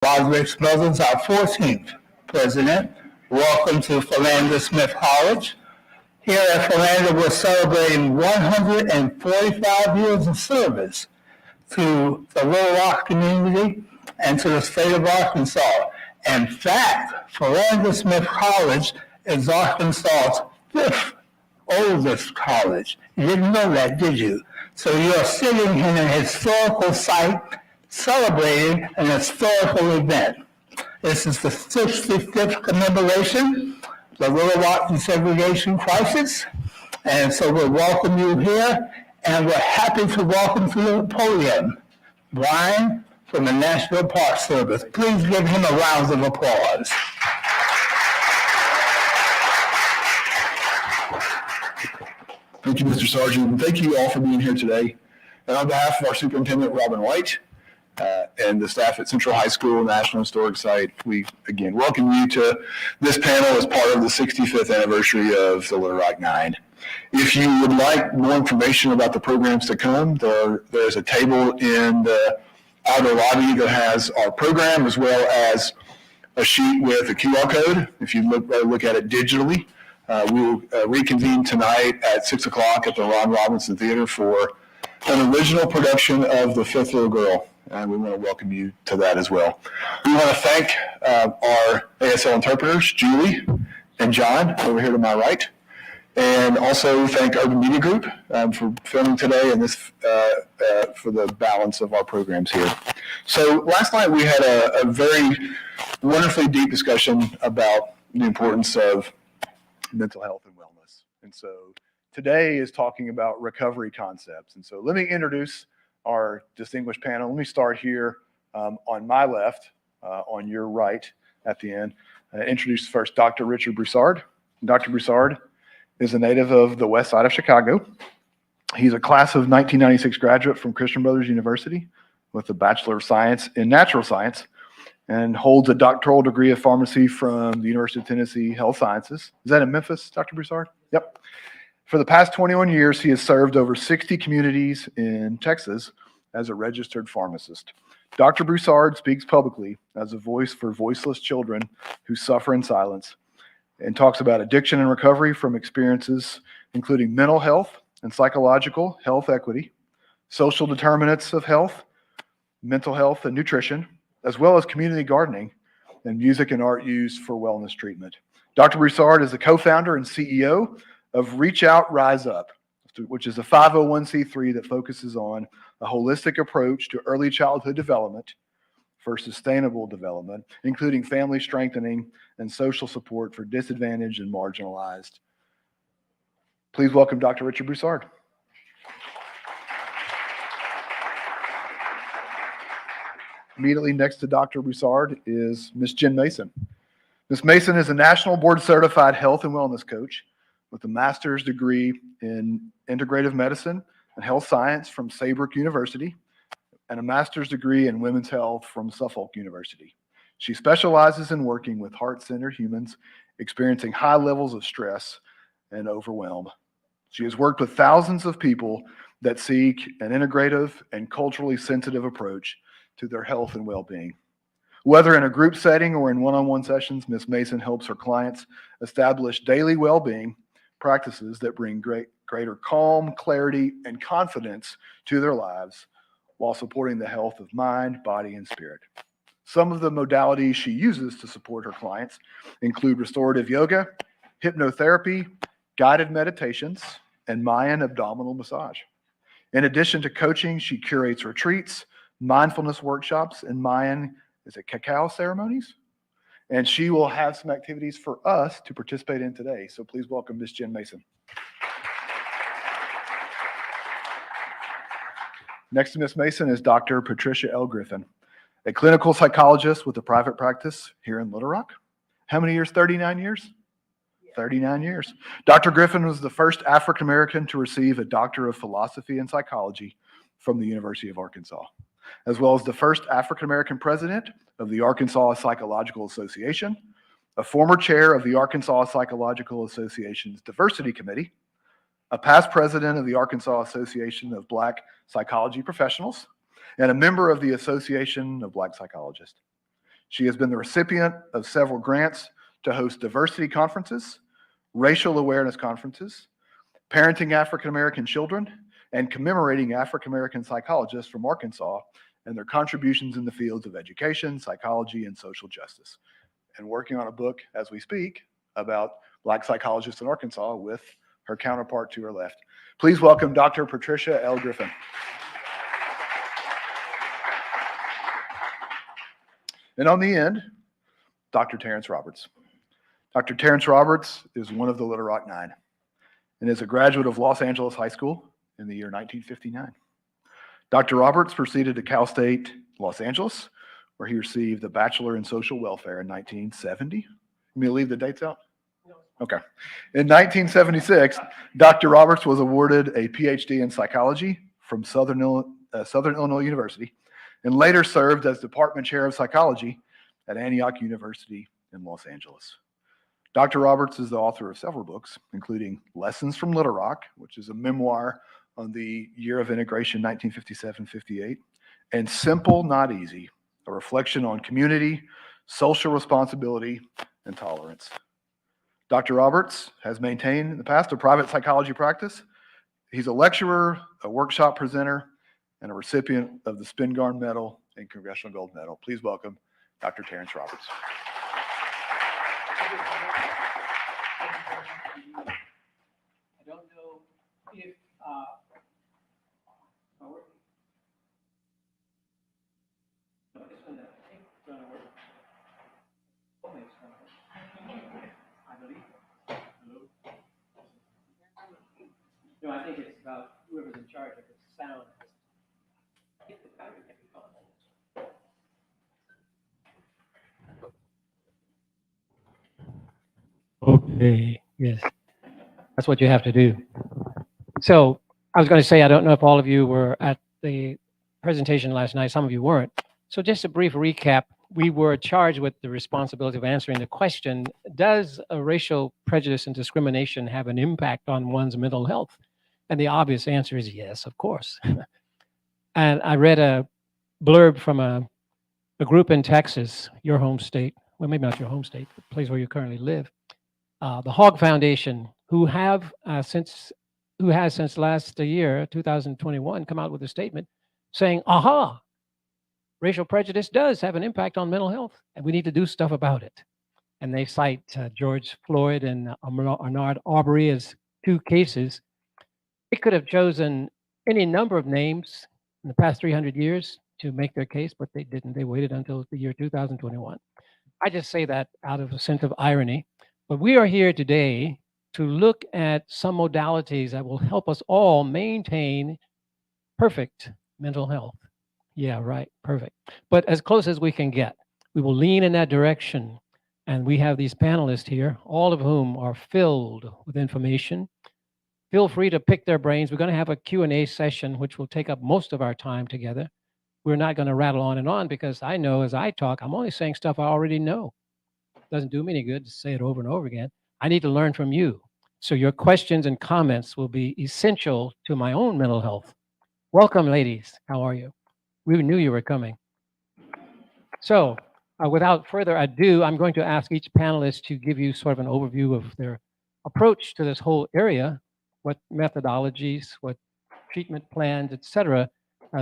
Roderick's Brothers, our 14th president. Welcome to Philander Smith College. Here at Philander, we're celebrating 145 years of service to the Little Rock community and to the state of Arkansas. In fact, Philander Smith College is Arkansas's fifth oldest college. You didn't know that, did you? So you're sitting in a historical site celebrating an historical event. This is the 65th commemoration, the Little Rock desegregation crisis. And so we welcome you here, and we're happy to welcome to the podium Brian from the National Park Service. Please give him a round of applause. Thank you, Mr. Sargent, and thank you all for being here today. And on behalf of our superintendent, Robin White, and the staff at Central High School National Historic Site, we again welcome you to this panel as part of the 65th anniversary of the Little Rock Nine. If you would like more information about the programs to come, there's a table in the outer lobby that has our program as well as a sheet with a QR code. If you look at it digitally, we will reconvene tonight at 6 o'clock at the Ron Robinson Theater for an original production of The Fifth Little Girl, and we want to welcome you to that as well. We want to thank our ASL interpreters, Julie and John, over here to my right, and also thank Urban Media Group for filming today and this for the balance of our programs here. So last night we had a very wonderfully deep discussion about the importance of mental health and wellness. And so today is talking about recovery concepts. And so let me introduce our distinguished panel. Let me start here on my left, on your right at the end. Introduce first Dr. Richard Broussard. Dr. Broussard is a native of the west side of Chicago. He's a class of 1996 graduate from Christian Brothers University with a Bachelor of Science in Natural Science, and holds a doctoral degree of pharmacy from the University of Tennessee Health Sciences. Is that in Memphis, Dr. Broussard? Yep. For the past 21 years, he has served over 60 communities in Texas as a registered pharmacist. Dr. Broussard speaks publicly as a voice for voiceless children who suffer in silence, and talks about addiction and recovery from experiences including mental health and psychological health equity, social determinants of health, mental health and nutrition, as well as community gardening and music and art used for wellness treatment. Dr. Broussard is the co-founder and CEO of Reach Out, Rise Up, which is a 501c3 that focuses on a holistic approach to early childhood development for sustainable development, including family strengthening and social support for disadvantaged and marginalized. Please welcome Dr. Richard Broussard. Immediately next to Dr. Broussard is Ms. Jenn Mason. Ms. Mason is a national board certified health and wellness coach with a master's degree in integrative medicine and health science from Saybrook University and a master's degree in women's health from Suffolk University. She specializes in working with heart-centered humans experiencing high levels of stress and overwhelm. She has worked with thousands of people that seek an integrative and culturally sensitive approach to their health and well-being. Whether in a group setting or in one-on-one sessions, Ms. Mason helps her clients establish daily well-being practices that bring greater calm, clarity, and confidence to their lives while supporting the health of mind, body, and spirit. Some of the modalities she uses to support her clients include restorative yoga, hypnotherapy, guided meditations, and Mayan abdominal massage. In addition to coaching, she curates retreats, mindfulness workshops, and Mayan, cacao ceremonies? And she will have some activities for us to participate in today. So please welcome Ms. Jenn Mason. Next to Ms. Mason is Dr. Patricia L. Griffen, a clinical psychologist with a private practice here in Little Rock. How many years? 39 years? 39 years. Dr. Griffen was the first African-American to receive a Doctor of Philosophy and Psychology from the University of Arkansas, as well as the first African-American president of the Arkansas Psychological Association, a former chair of the Arkansas Psychological Association's Diversity Committee, a past president of the Arkansas Association of Black Psychology Professionals, and a member of the Association of Black Psychologists. She has been the recipient of several grants to host diversity conferences, racial awareness conferences, parenting African American children, and commemorating African American psychologists from Arkansas and their contributions in the fields of education, psychology, and social justice. And working on a book as we speak about Black psychologists in Arkansas with her counterpart to her left. Please welcome Dr. Patricia L. Griffen. And on the end, Dr. Terrence Roberts. Dr. Terrence Roberts is one of the Little Rock Nine and is a graduate of Los Angeles High School in the year 1959. Dr. Roberts proceeded to Cal State Los Angeles, where he received a Bachelor in Social Welfare in 1970. You want me to leave the dates out? Okay. In 1976, Dr. Roberts was awarded a PhD in psychology from Southern Illinois University and later served as department chair of psychology at Antioch University in Los Angeles. Dr. Roberts is the author of several books, including Lessons from Little Rock, which is a memoir on the year of integration, 1957-58, and Simple, Not Easy, a reflection on community, social responsibility, and tolerance. Dr. Roberts has maintained in the past a private psychology practice. He's a lecturer, a workshop presenter, and a recipient of the Spingarn Medal and Congressional Gold Medal. Please welcome Dr. Terrence Roberts. I don't know if I believe. No, I think it's about whoever's in charge of the sound. Okay, yes. That's what you have to do. So I was going to say, I don't know if all of you were at the presentation last night. Some of you weren't. So just a brief recap. We were charged with the responsibility of answering the question, does a racial prejudice and discrimination have an impact on one's mental health? And the obvious answer is yes, of course. And I read a blurb from a group in Texas, your home state, well, maybe not your home state, the place where you currently live, the Hogg Foundation, who has since last year, 2021, come out with a statement saying, aha, racial prejudice does have an impact on mental health, and we need to do stuff about it. And they cite George Floyd and Ahmaud Arbery as two cases. They could have chosen any number of names in the past 300 years to make their case, but they didn't. They waited until the year 2021. I just say that out of a sense of irony. But we are here today to look at some modalities that will help us all maintain perfect mental health. Yeah, right, perfect. But as close as we can get, we will lean in that direction. And we have these panelists here, all of whom are filled with information. Feel free to pick their brains. We're going to have a Q&A session, which will take up most of our time together. We're not going to rattle on and on because I know as I talk, I'm only saying stuff I already know. Doesn't do me any good to say it over and over again. I need to learn from you. So your questions and comments will be essential to my own mental health. Welcome, ladies. How are you? We knew you were coming. So without further ado, I'm going to ask each panelist to give you sort of an overview of their approach to this whole area, what methodologies, what treatment plans, et cetera,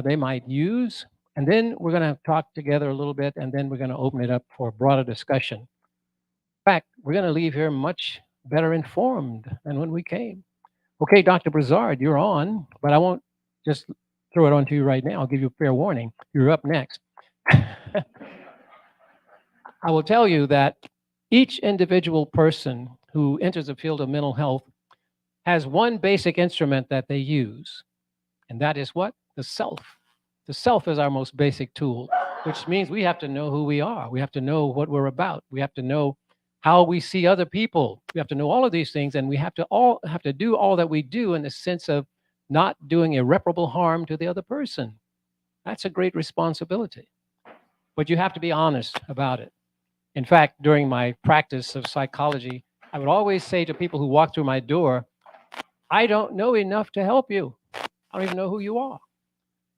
they might use. And then we're going to talk together a little bit, and then we're going to open it up for a broader discussion. In fact, we're going to leave here much better informed than when we came. Okay, Dr. Broussard, you're on, but I won't just throw it on to you right now. I'll give you a fair warning. You're up next. I will tell you that each individual person who enters the field of mental health has one basic instrument that they use, and that is what? The self. The self is our most basic tool, which means we have to know who we are. We have to know what we're about. We have to know how we see other people. We have to know all of these things, and we have to do all that we do in the sense of not doing irreparable harm to the other person. That's a great responsibility. But you have to be honest about it. In fact, during my practice of psychology, I would always say to people who walk through my door, I don't know enough to help you. I don't even know who you are.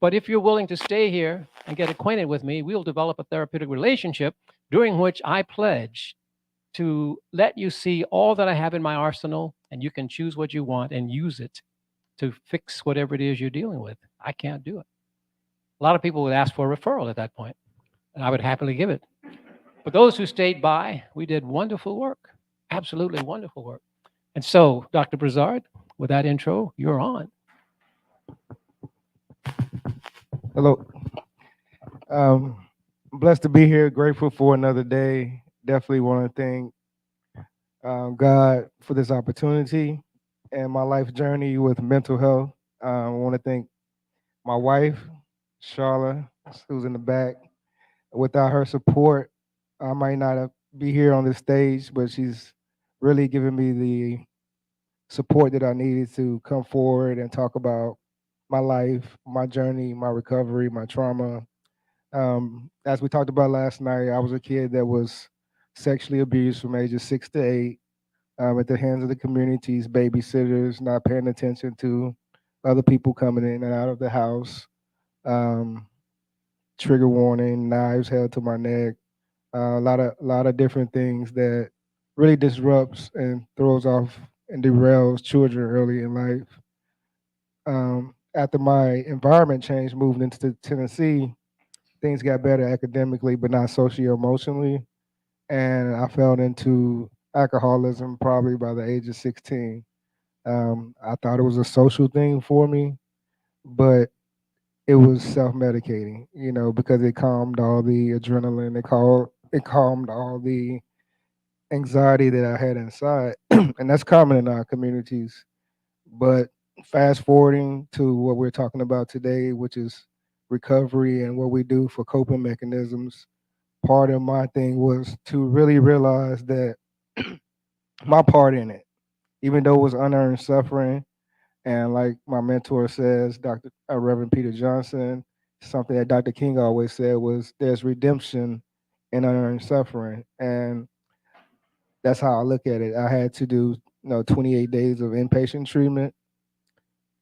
But if you're willing to stay here and get acquainted with me, we'll develop a therapeutic relationship during which I pledge to let you see all that I have in my arsenal, and you can choose what you want and use it to fix whatever it is you're dealing with. I can't do it. A lot of people would ask for a referral at that point, and I would happily give it. But those who stayed by, we did wonderful work, absolutely wonderful work. And so, Dr. Broussard, with that intro, you're on. Hello. Blessed to be here. Grateful for another day. Definitely want to thank God for this opportunity and my life journey with mental health. I want to thank my wife, Charlotte, who's in the back. Without her support, I might not be here on this stage, but she's really given me the support that I needed to come forward and talk about my life, my journey, my recovery, my trauma. As we talked about last night, I was a kid that was sexually abused from ages 6 to 8 at the hands of the community's babysitters, not paying attention to other people coming in and out of the house. Um, Trigger warning, knives held to my neck, a lot of different things that really disrupts and throws off and derails children early in life. After my environment changed, moving into Tennessee, things got better academically, but not socio-emotionally. And I fell into alcoholism probably by the age of 16. I thought it was a social thing for me, but it was self-medicating, because it calmed all the adrenaline, it calmed all the anxiety that I had inside, and that's common in our communities. But fast forwarding to what we're talking about today, which is recovery and what we do for coping mechanisms, part of my thing was to really realize that my part in it, even though it was unearned suffering, and like my mentor says, Dr. Reverend Peter Johnson, something that Dr. King always said was there's redemption in unearned suffering. And that's how I look at it. I had to do, 28 days of inpatient treatment.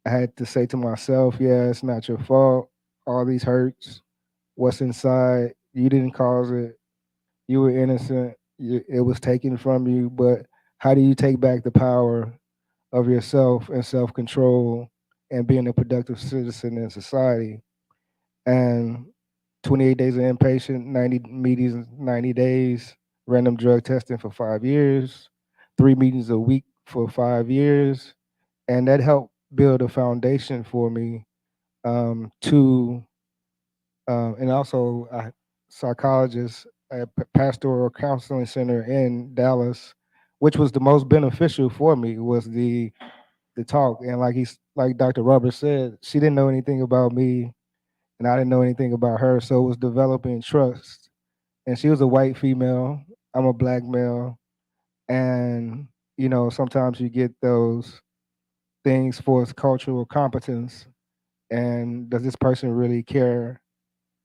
I had to say to myself, yeah, it's not your fault. All these hurts, what's inside, you didn't cause it. You were innocent. It was taken from you. But how do you take back the power of yourself and self control and being a productive citizen in society? And 28 days of inpatient, 90 meetings, 90 days, random drug testing for 5 years, 3 meetings a week for 5 years. And that helped build a foundation for me to and also a psychologist at Pastoral Counseling Center in Dallas, which was the most beneficial for me was the talk. And like Dr. Roberts said, she didn't know anything about me, and I didn't know anything about her, so it was developing trust. And she was a white female, I'm a black male, and sometimes you get those things for its cultural competence. And does this person really care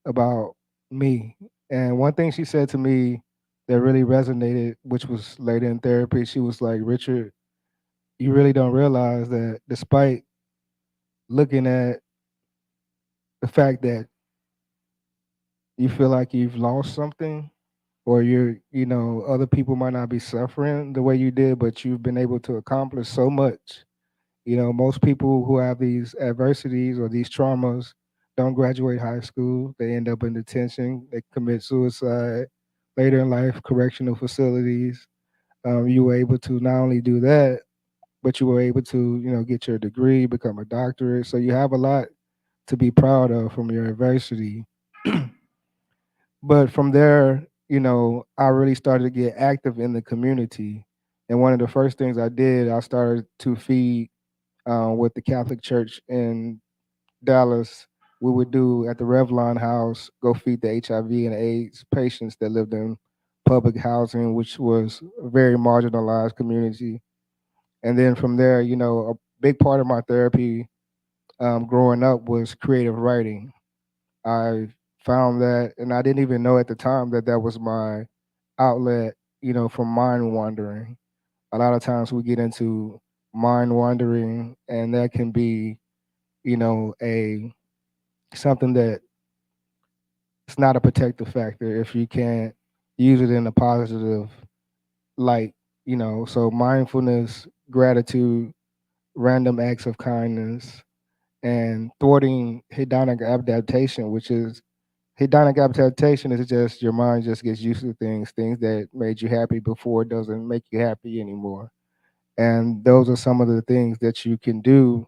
about me? And one thing she said to me that really resonated, which was later in therapy, she was like, Richard, you really don't realize that despite looking at the fact that you feel like you've lost something, or other people might not be suffering the way you did, but you've been able to accomplish so much. Most people who have these adversities or these traumas don't graduate high school. They end up in detention. They commit suicide. Later in life, correctional facilities. You were able to not only do that, but you were able to, get your degree, become a doctorate. So you have a lot to be proud of from your adversity. But from there, I really started to get active in the community. And one of the first things I did, I started to feed with the Catholic Church in Dallas. We would do at the Revlon House, go feed the HIV and AIDS patients that lived in public housing, which was a very marginalized community. And then from there, a big part of my therapy growing up was creative writing. I found that, and I didn't even know at the time that that was my outlet, from mind wandering. A lot of times we get into mind wandering, and that can be, a something that it's not a protective factor if you can't use it in a positive light, so mindfulness, gratitude, random acts of kindness, and thwarting hedonic adaptation, which is hedonic adaptation is just your mind just gets used to things that made you happy before doesn't make you happy anymore. And those are some of the things that you can do,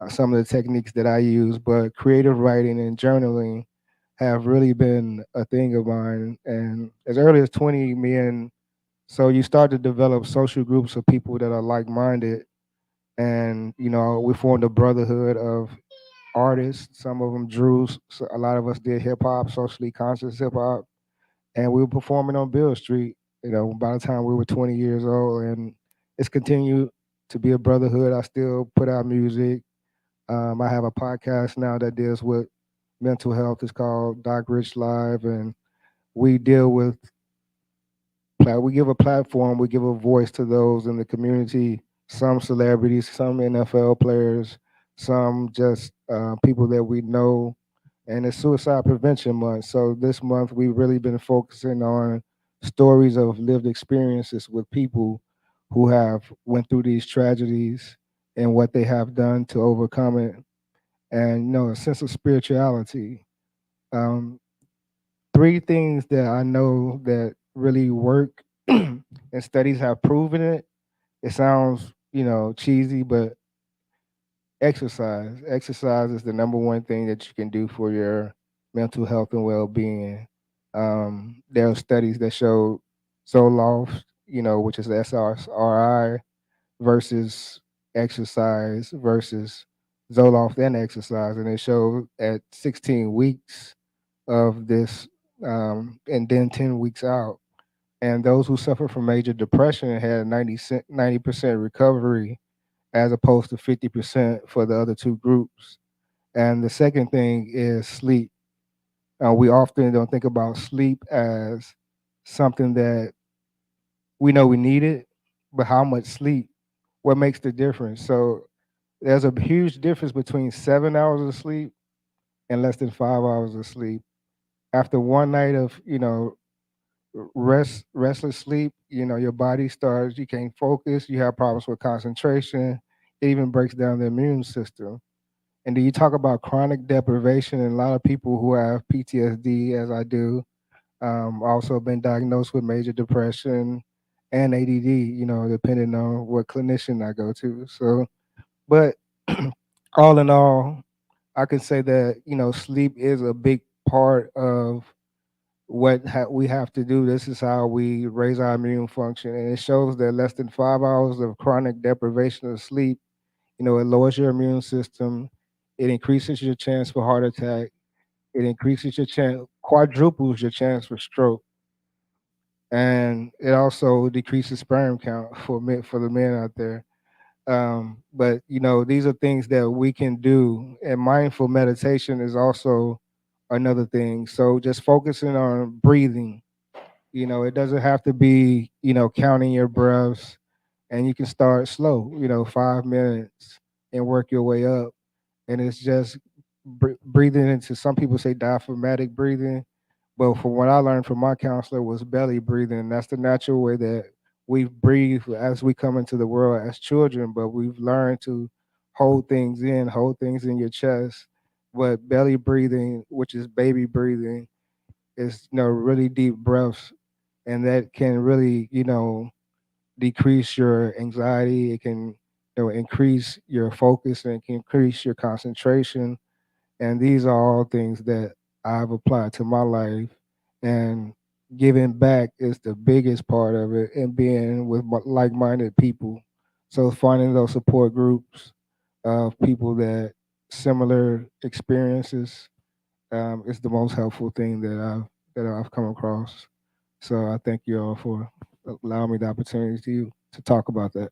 some of the techniques that I use. But creative writing and journaling have really been a thing of mine. And as early as 20, so you start to develop social groups of people that are like minded. And, we formed a brotherhood of artists. Some of them drew, so a lot of us did hip hop, socially conscious hip hop. And we were performing on Bill Street, by the time we were 20 years old. And it's continued to be a brotherhood. I still put out music. I have a podcast now that deals with mental health. It's called Doc Rich Live. And we deal with we give a platform, we give a voice to those in the community, some celebrities, some NFL players, some just people that we know. And it's Suicide Prevention Month. So this month we've really been focusing on stories of lived experiences with people who have went through these tragedies and what they have done to overcome it. And a sense of spirituality. Um, Three things that I know that really work, and studies have proven it. It sounds, cheesy, but exercise. Exercise is the number one thing that you can do for your mental health and well-being. There are studies that show Zoloft, which is the SRI, versus exercise versus Zoloft and exercise, and it showed at 16 weeks of this, and then 10 weeks out. And those who suffer from major depression had 90% recovery as opposed to 50% for the other two groups. And the second thing is sleep. We often don't think about sleep as something that we know we need it, but how much sleep, what makes the difference? So there's a huge difference between 7 hours of sleep and less than 5 hours of sleep. After one night of, restless sleep, your body starts, you can't focus, you have problems with concentration, it even breaks down the immune system. And then you talk about chronic deprivation, and a lot of people who have PTSD, as I do, also been diagnosed with major depression and ADD, depending on what clinician I go to. So, but all in all, I can say that, sleep is a big part of what we have to do. This is how we raise our immune function. And it shows that less than 5 hours of chronic deprivation of sleep, it lowers your immune system. It increases your chance for heart attack. It increases your chance, quadruples your chance for stroke. And it also decreases sperm count for the men out there. But these are things that we can do, and mindful meditation is also another thing. So just focusing on breathing. It doesn't have to be counting your breaths, and you can start slow. 5 minutes and work your way up, and it's just breathing into. Some people say diaphragmatic breathing, but from what I learned from my counselor was belly breathing. And that's the natural way that we breathe as we come into the world as children. But we've learned to hold things in your chest. But belly breathing, which is baby breathing, is really deep breaths, and that can really decrease your anxiety. It can increase your focus, and it can increase your concentration. And these are all things that I've applied to my life. And giving back is the biggest part of it, and being with like-minded people. So finding those support groups of people that similar experiences, is the most helpful thing that I've come across. So I thank you all for allowing me the opportunity to talk about that.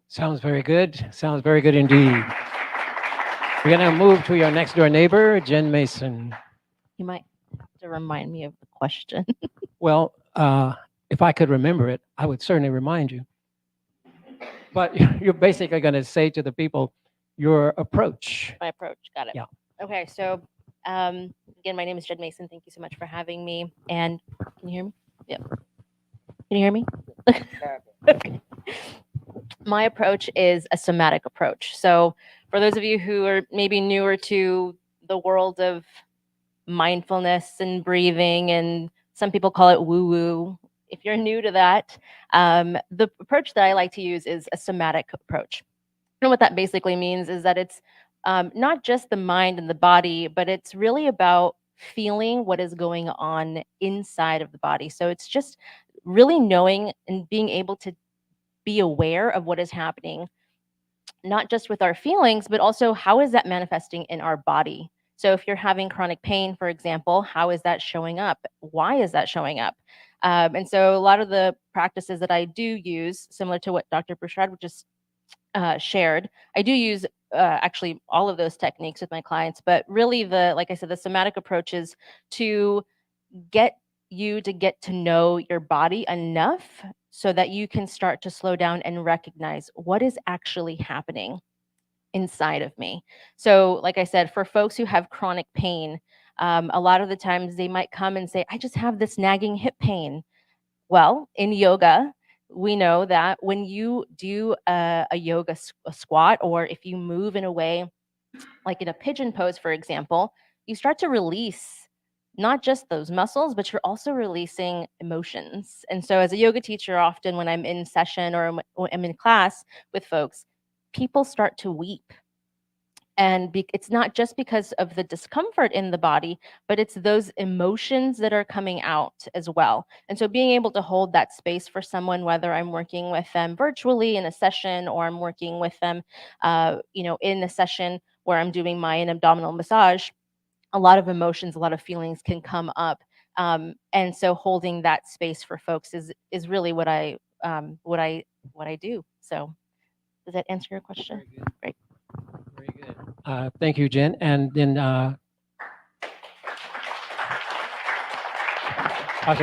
Sounds very good. Sounds very good indeed. We're going to move to your next door neighbor, Jenn Mason. You might have to remind me of the question. Well, if I could remember it, I would certainly remind you. But you're basically going to say to the people your approach. My approach. Got it. Yeah. Okay. So, again, my name is Jenn Mason. Thank you so much for having me. And can you hear me? Yep. Can you hear me? Okay. My approach is a somatic approach. So, for those of you who are maybe newer to the world of mindfulness and breathing, and some people call it woo woo, if you're new to that, the approach that I like to use is a somatic approach. And what that basically means is that it's not just the mind and the body, but it's really about feeling what is going on inside of the body. So it's just really knowing and being able to be aware of what is happening, not just with our feelings, but also how is that manifesting in our body. So if you're having chronic pain, for example, how is that showing up? Why is that showing up? And so a lot of the practices that I do use, similar to what Dr. Broussard just shared, I do use actually all of those techniques with my clients, but really like I said, the somatic approach is to get you to get to know your body enough so that you can start to slow down and recognize what is actually happening inside of me. So, like I said, for folks who have chronic pain, a lot of the times they might come and say, I just have this nagging hip pain. Well, in yoga, we know that when you do a yoga a squat, or if you move in a way like in a pigeon pose, for example, you start to release not just those muscles, but you're also releasing emotions. And so, as a yoga teacher, often when I'm in session or I'm in class with folks, people start to weep. And it's not just because of the discomfort in the body, but it's those emotions that are coming out as well. And so being able to hold that space for someone, whether I'm working with them virtually in a session or I'm working with them, in a session where I'm doing my abdominal massage, a lot of emotions, a lot of feelings can come up. And so holding that space for folks is really what I do. So does that answer your question? Very good. Great. Very good. Thank you, Jen. And then Dr.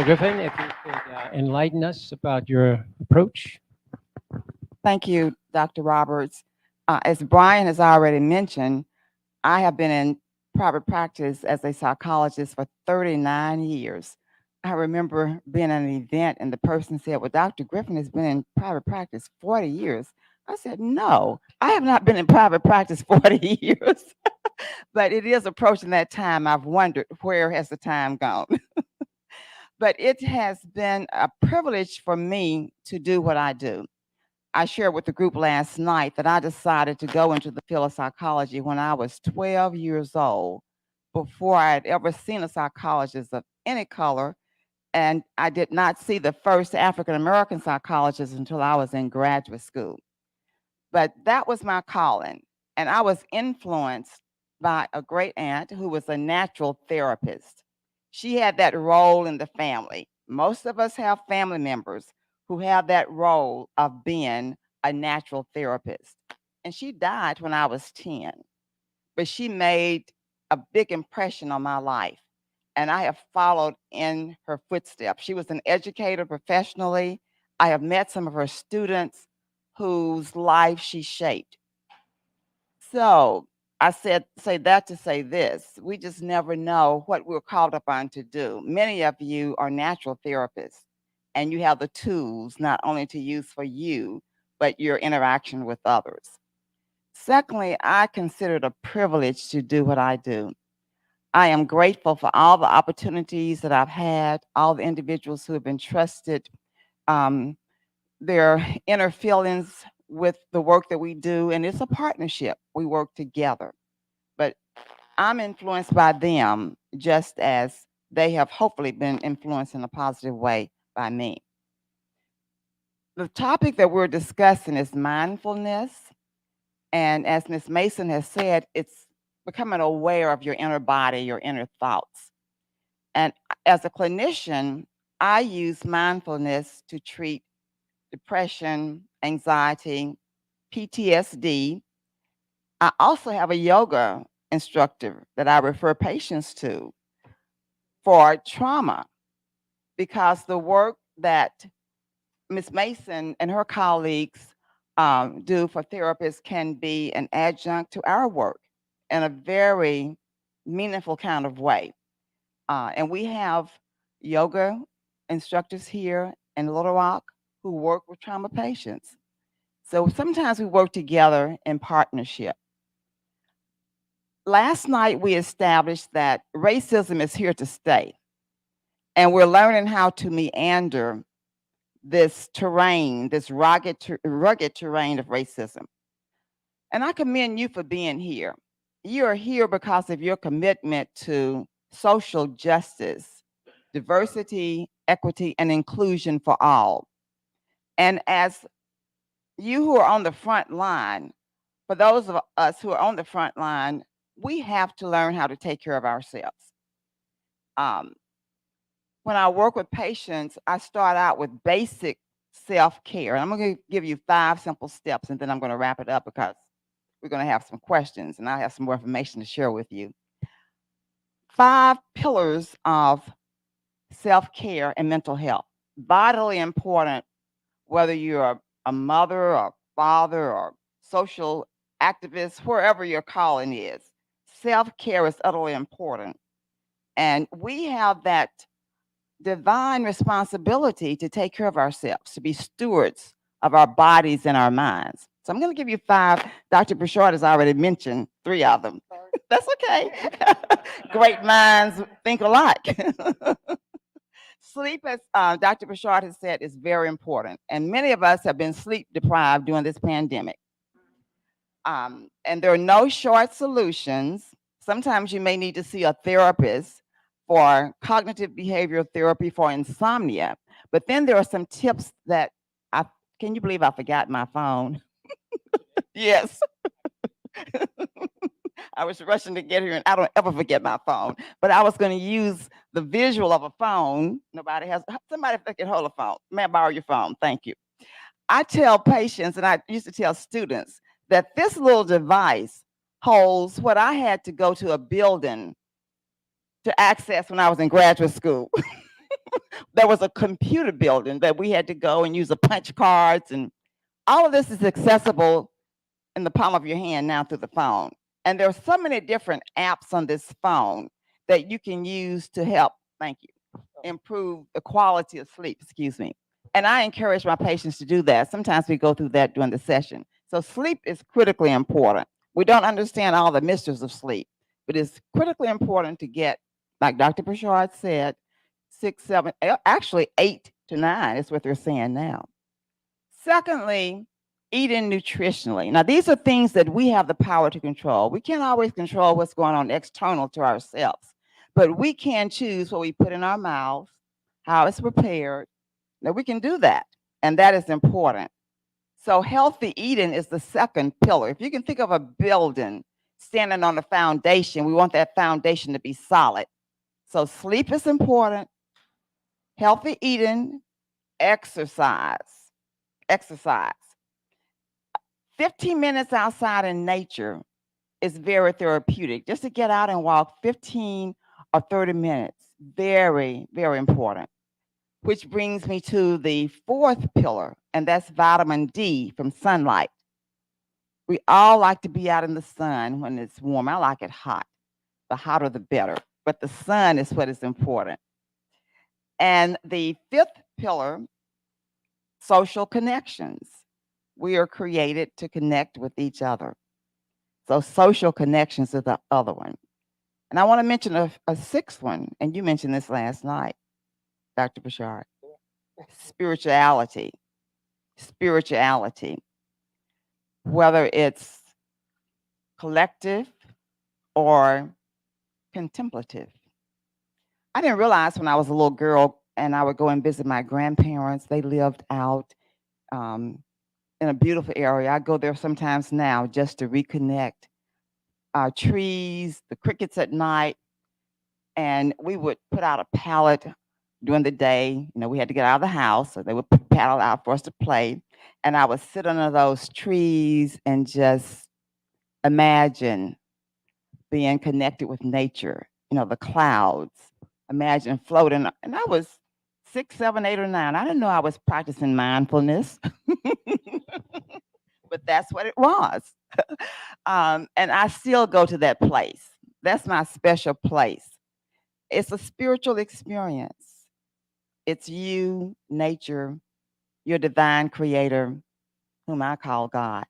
Griffin, if you could enlighten us about your approach. Thank you, Dr. Roberts. As Brian has already mentioned, I have been in private practice as a psychologist for 39 years. I remember being at an event and the person said, well, Dr. Griffin has been in private practice 40 years. I said, no, I have not been in private practice 40 years, but it is approaching that time. I've wondered, where has the time gone? But it has been a privilege for me to do what I do. I shared with the group last night that I decided to go into the field of psychology when I was 12 years old, before I had ever seen a psychologist of any color. And I did not see the first African American psychologist until I was in graduate school. But that was my calling. And I was influenced by a great aunt who was a natural therapist. She had that role in the family. Most of us have family members who have that role of being a natural therapist. And she died when I was 10, but she made a big impression on my life. And I have followed in her footsteps. She was an educator professionally. I have met some of her students whose life she shaped. So I say that to say this: we just never know what we're called upon to do. Many of you are natural therapists, and you have the tools not only to use for you, but your interaction with others. Secondly, I consider it a privilege to do what I do. I am grateful for all the opportunities that I've had, all the individuals who have been trusted their inner feelings with the work that we do, and it's a partnership. We work together. But I'm influenced by them just as they have hopefully been influenced in a positive way by me. The topic that we're discussing is mindfulness. And as Ms. Mason has said, it's becoming aware of your inner body, your inner thoughts. And as a clinician, I use mindfulness to treat depression, anxiety, PTSD. I also have a yoga instructor that I refer patients to for trauma, because the work that Ms. Mason and her colleagues do for therapists can be an adjunct to our work in a very meaningful kind of way. And we have yoga instructors here in Little Rock who work with trauma patients. So sometimes we work together in partnership. Last night, we established that racism is here to stay, and we're learning how to meander this terrain, this rugged terrain of racism. And I commend you for being here. You're here because of your commitment to social justice, diversity, equity, and inclusion for all. And as you who are on the front line, for those of us who are on the front line, we have to learn how to take care of ourselves. When I work with patients, I start out with basic self-care. And I'm going to give you 5 simple steps, and then I'm going to wrap it up because we're going to have some questions, and I have some more information to share with you. 5 pillars of self-care and mental health, vitally important, whether you're a mother or father or social activist, wherever your calling is. Self-care is utterly important. And we have that divine responsibility to take care of ourselves, to be stewards of our bodies and our minds. So I'm going to give you 5. Dr. Broussard has already mentioned 3 of them. That's okay. Great minds think alike. Sleep, as Dr. Broussard has said, is very important. And many of us have been sleep deprived during this pandemic. And there are no short solutions. Sometimes you may need to see a therapist for cognitive behavioral therapy for insomnia. But then there are some tips that can you believe I forgot my phone? Yes. I was rushing to get here, and I don't ever forget my phone. But I was going to use the visual of a phone. Somebody that can hold a phone. May I borrow your phone? Thank you. I tell patients, and I used to tell students, that this little device holds what I had to go to a building to access when I was in graduate school. There was a computer building that we had to go and use punch cards, and all of this is accessible in the palm of your hand now through the phone. And there are so many different apps on this phone that you can use to help, improve the quality of sleep, excuse me. And I encourage my patients to do that. Sometimes we go through that during the session. So sleep is critically important. We don't understand all the mysteries of sleep, but it's critically important to get, like Dr. Broussard said, 6, 7, actually 8 to 9 is what they're saying now. Secondly, eating nutritionally. Now, these are things that we have the power to control. We can't always control what's going on external to ourselves, but we can choose what we put in our mouths, how it's prepared. Now, we can do that, and that is important. So healthy eating is the second pillar. If you can think of a building standing on a foundation, we want that foundation to be solid. So sleep is important, healthy eating, exercise. 15 minutes outside in nature is very therapeutic. Just to get out and walk 15 or 30 minutes, very, very important. Which brings me to the 4th pillar, and that's vitamin D from sunlight. We all like to be out in the sun when it's warm. I like it hot. The hotter, the better. But the sun is what is important. And the 5th pillar, social connections. We are created to connect with each other. So social connections is the other one. And I want to mention a 6th one, and you mentioned this last night, Dr. Broussard. Spirituality. Whether it's collective or contemplative. I didn't realize when I was a little girl and I would go and visit my grandparents, they lived out in a beautiful area. I go there sometimes now just to reconnect. Trees, the crickets at night, and we would put out a pallet during the day. We had to get out of the house, so they would put a pallet out for us to play. And I would sit under those trees and just imagine being connected with nature, the clouds, imagine floating. And I was 6, 7, 8, or 9. I didn't know I was practicing mindfulness, but that's what it was. And I still go to that place. That's my special place. It's a spiritual experience. It's you, nature, your divine creator, whom I call God.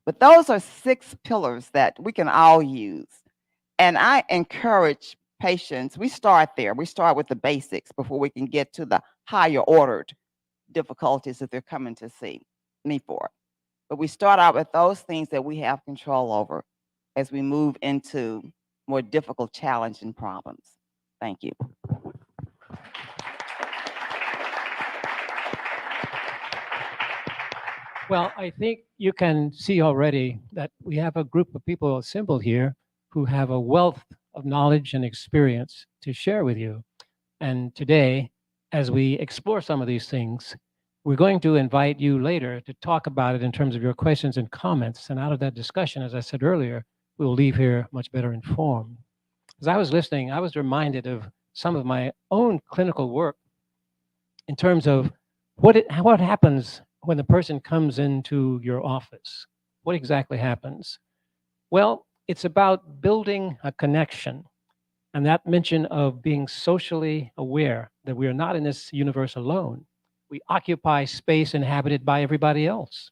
But those are 6 pillars that we can all use. And I encourage patients, we start there. We start with the basics before we can get to the higher ordered difficulties that they're coming to see me for. But we start out with those things that we have control over as we move into more difficult, challenging problems. Thank you. Well, I think you can see already that we have a group of people assembled here who have a wealth of knowledge and experience to share with you. And today, as we explore some of these things, we're going to invite you later to talk about it in terms of your questions and comments. And out of that discussion, as I said earlier, we'll leave here much better informed. As I was listening, I was reminded of some of my own clinical work in terms of what happens when the person comes into your office. What exactly happens? Well, it's about building a connection. And that mention of being socially aware that we are not in this universe alone. We occupy space inhabited by everybody else.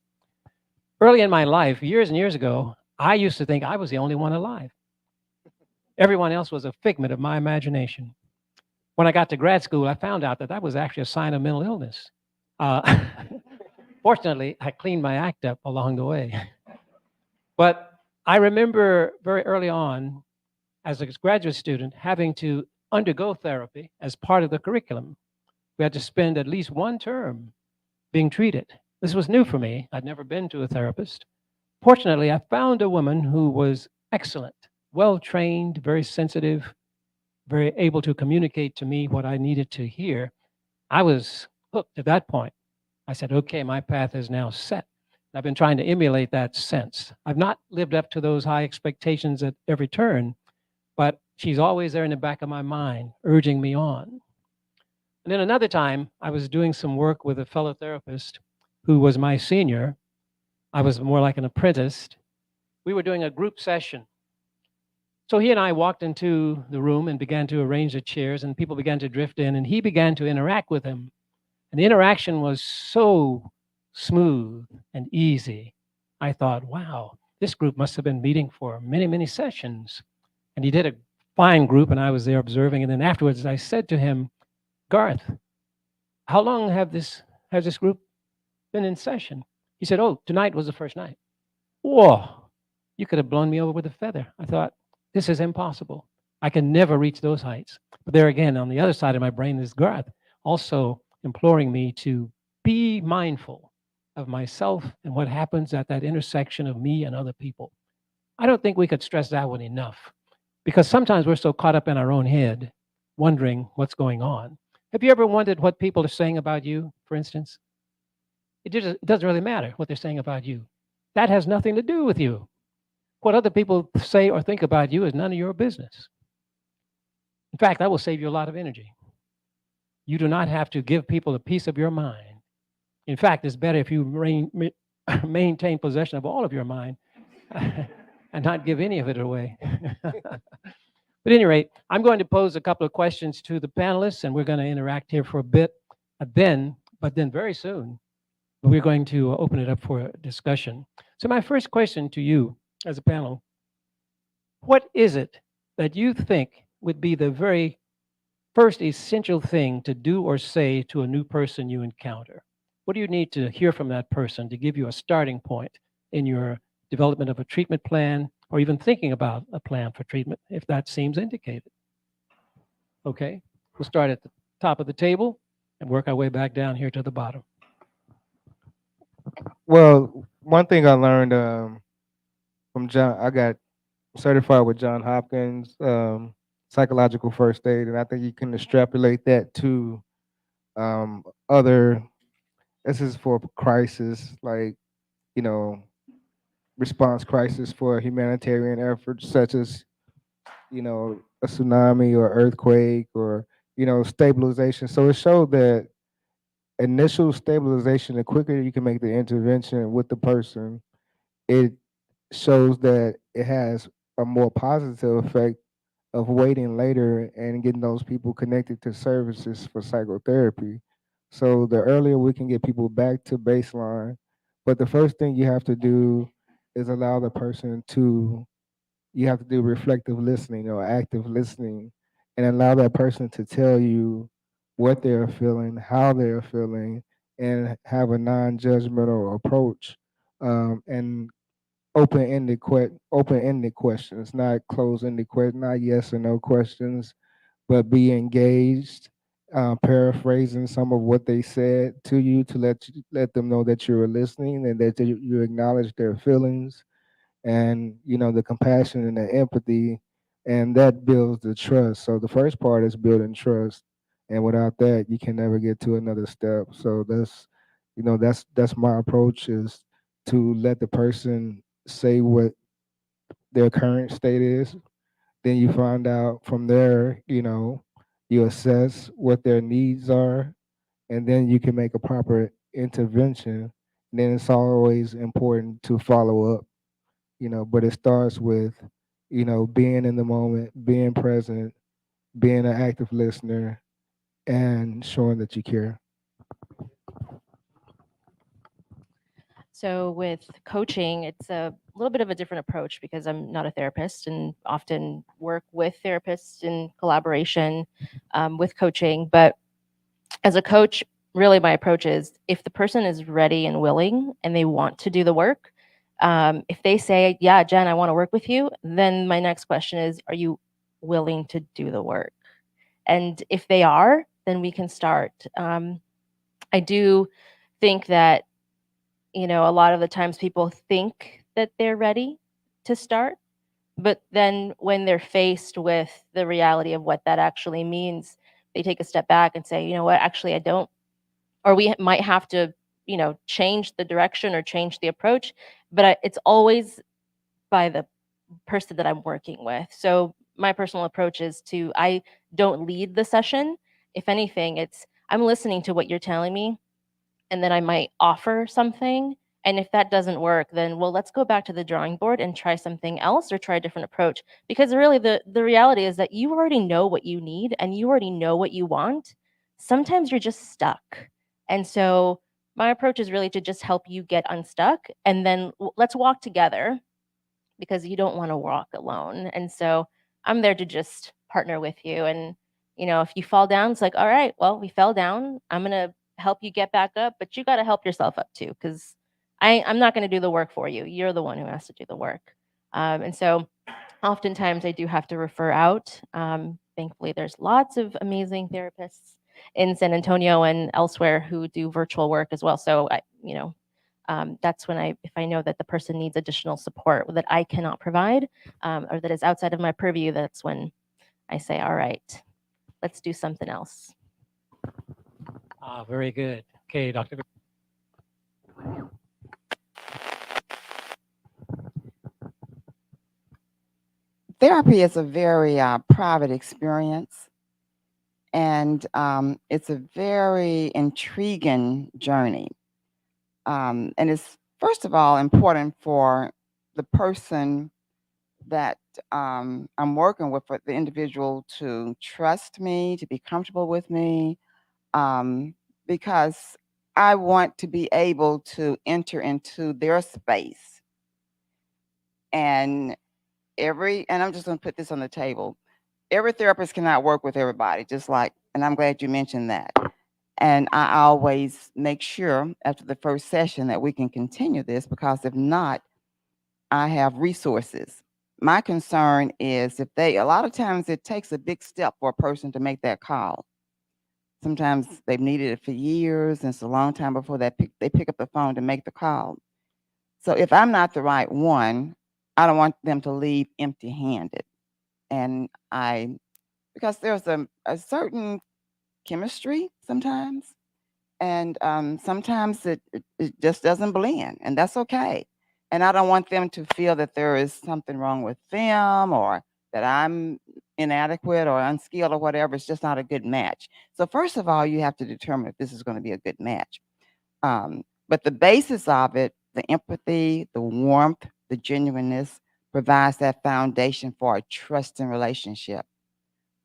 Early in my life, years and years ago, I used to think I was the only one alive. Everyone else was a figment of my imagination. When I got to grad school, I found out that that was actually a sign of mental illness. Fortunately, I cleaned my act up along the way. But I remember very early on, as a graduate student, having to undergo therapy as part of the curriculum. We had to spend at least one term being treated. This was new for me. I'd never been to a therapist. Fortunately, I found a woman who was excellent, well-trained, very sensitive, very able to communicate to me what I needed to hear. I was hooked at that point. I said, okay, my path is now set. I've been trying to emulate that since. I've not lived up to those high expectations at every turn, but she's always there in the back of my mind, urging me on. And then another time, I was doing some work with a fellow therapist who was my senior. I was more like an apprentice. We were doing a group session. So he and I walked into the room and began to arrange the chairs, and people began to drift in, and he began to interact with him. And the interaction was so smooth and easy. I thought, wow, this group must have been meeting for many, many sessions. And he did a fine group, and I was there observing. And then afterwards, I said to him, Garth, how long has this group been in session? He said, oh, tonight was the first night. Whoa, you could have blown me over with a feather. I thought, this is impossible. I can never reach those heights. But there again, on the other side of my brain is Garth, also imploring me to be mindful of myself and what happens at that intersection of me and other people. I don't think we could stress that one enough, because sometimes we're so caught up in our own head, wondering what's going on. Have you ever wondered what people are saying about you, for instance? It doesn't really matter what they're saying about you. That has nothing to do with you. What other people say or think about you is none of your business. In fact, that will save you a lot of energy. You do not have to give people a piece of your mind. In fact, it's better if you maintain possession of all of your mind and not give any of it away. But at any rate, I'm going to pose a couple of questions to the panelists, and we're going to interact here for a bit. But then very soon, we're going to open it up for a discussion. So my first question to you as a panel, what is it that you think would be the very first essential thing to do or say to a new person you encounter? What do you need to hear from that person to give you a starting point in your development of a treatment plan, or even thinking about a plan for treatment, if that seems indicated? Okay, we'll start at the top of the table and work our way back down here to the bottom. Well, one thing I learned from John, I got certified with John Hopkins psychological first aid, and I think you can extrapolate that to other. This is for crisis, like, response crisis for humanitarian efforts such as, a tsunami or earthquake or, stabilization. So it showed that initial stabilization, the quicker you can make the intervention with the person, it shows that it has a more positive effect of waiting later and getting those people connected to services for psychotherapy So the earlier we can get people back to baseline, but the first thing you have to do is allow the person to, you have to do reflective listening or active listening and allow that person to tell you what they're feeling, how they're feeling, and have a non-judgmental approach, and open-ended questions, not closed-ended questions, not yes or no questions, but be engaged, paraphrasing some of what they said to you to let them know that you were listening and that you acknowledge their feelings, and the compassion and the empathy, and that builds the trust. So the first part is building trust, and without that you can never get to another step. So that's my approach, is to let the person say what their current state is. Then you find out from there, you assess what their needs are, and then you can make a proper intervention. And then it's always important to follow up, but it starts with, being in the moment, being present, being an active listener, and showing that you care. So with coaching, it's a little bit of a different approach because I'm not a therapist and often work with therapists in collaboration with coaching. But as a coach, really my approach is if the person is ready and willing and they want to do the work, if they say, yeah, Jen, I want to work with you, then my next question is, are you willing to do the work? And if they are, then we can start. I do think that a lot of the times people think that they're ready to start, but then when they're faced with the reality of what that actually means, they take a step back and say, you know what, actually, I don't, or we might have to, change the direction or change the approach, but it's always by the person that I'm working with. So my personal approach is I don't lead the session. If anything, I'm listening to what you're telling me and then I might offer something. And if that doesn't work, then well, let's go back to the drawing board and try something else or try a different approach. Because really the reality is that you already know what you need and you already know what you want. Sometimes you're just stuck. And so my approach is really to just help you get unstuck and then let's walk together because you don't want to walk alone. And so I'm there to just partner with you. And, if you fall down, it's like, all right, well, we fell down. I'm going to help you get back up, but you got to help yourself up too, because I'm not going to do the work for you. You're the one who has to do the work. And so oftentimes I do have to refer out. Thankfully, there's lots of amazing therapists in San Antonio and elsewhere who do virtual work as well. So that's when if I know that the person needs additional support that I cannot provide, or that is outside of my purview, that's when I say, all right, let's do something else. Very good. Okay, Dr. Therapy is a very private experience, and it's a very intriguing journey. And it's, first of all, important for the person that I'm working with, for the individual to trust me, to be comfortable with me, because I want to be able to enter into their space. And I'm just going to put this on the table. Every therapist cannot work with everybody, and I'm glad you mentioned that. And I always make sure after the first session that we can continue this, because if not, I have resources. My concern is a lot of times it takes a big step for a person to make that call. Sometimes they've needed it for years, and it's a long time before they pick up the phone to make the call. So if I'm not the right one, I don't want them to leave empty-handed. And because there's a certain chemistry sometimes, and sometimes it just doesn't blend, and that's okay. And I don't want them to feel that there is something wrong with them, or that I'm inadequate or unskilled or whatever. It's just not a good match. So first of all, you have to determine if this is going to be a good match. But the basis of it, the empathy, the warmth, the genuineness, provides that foundation for a trusting relationship.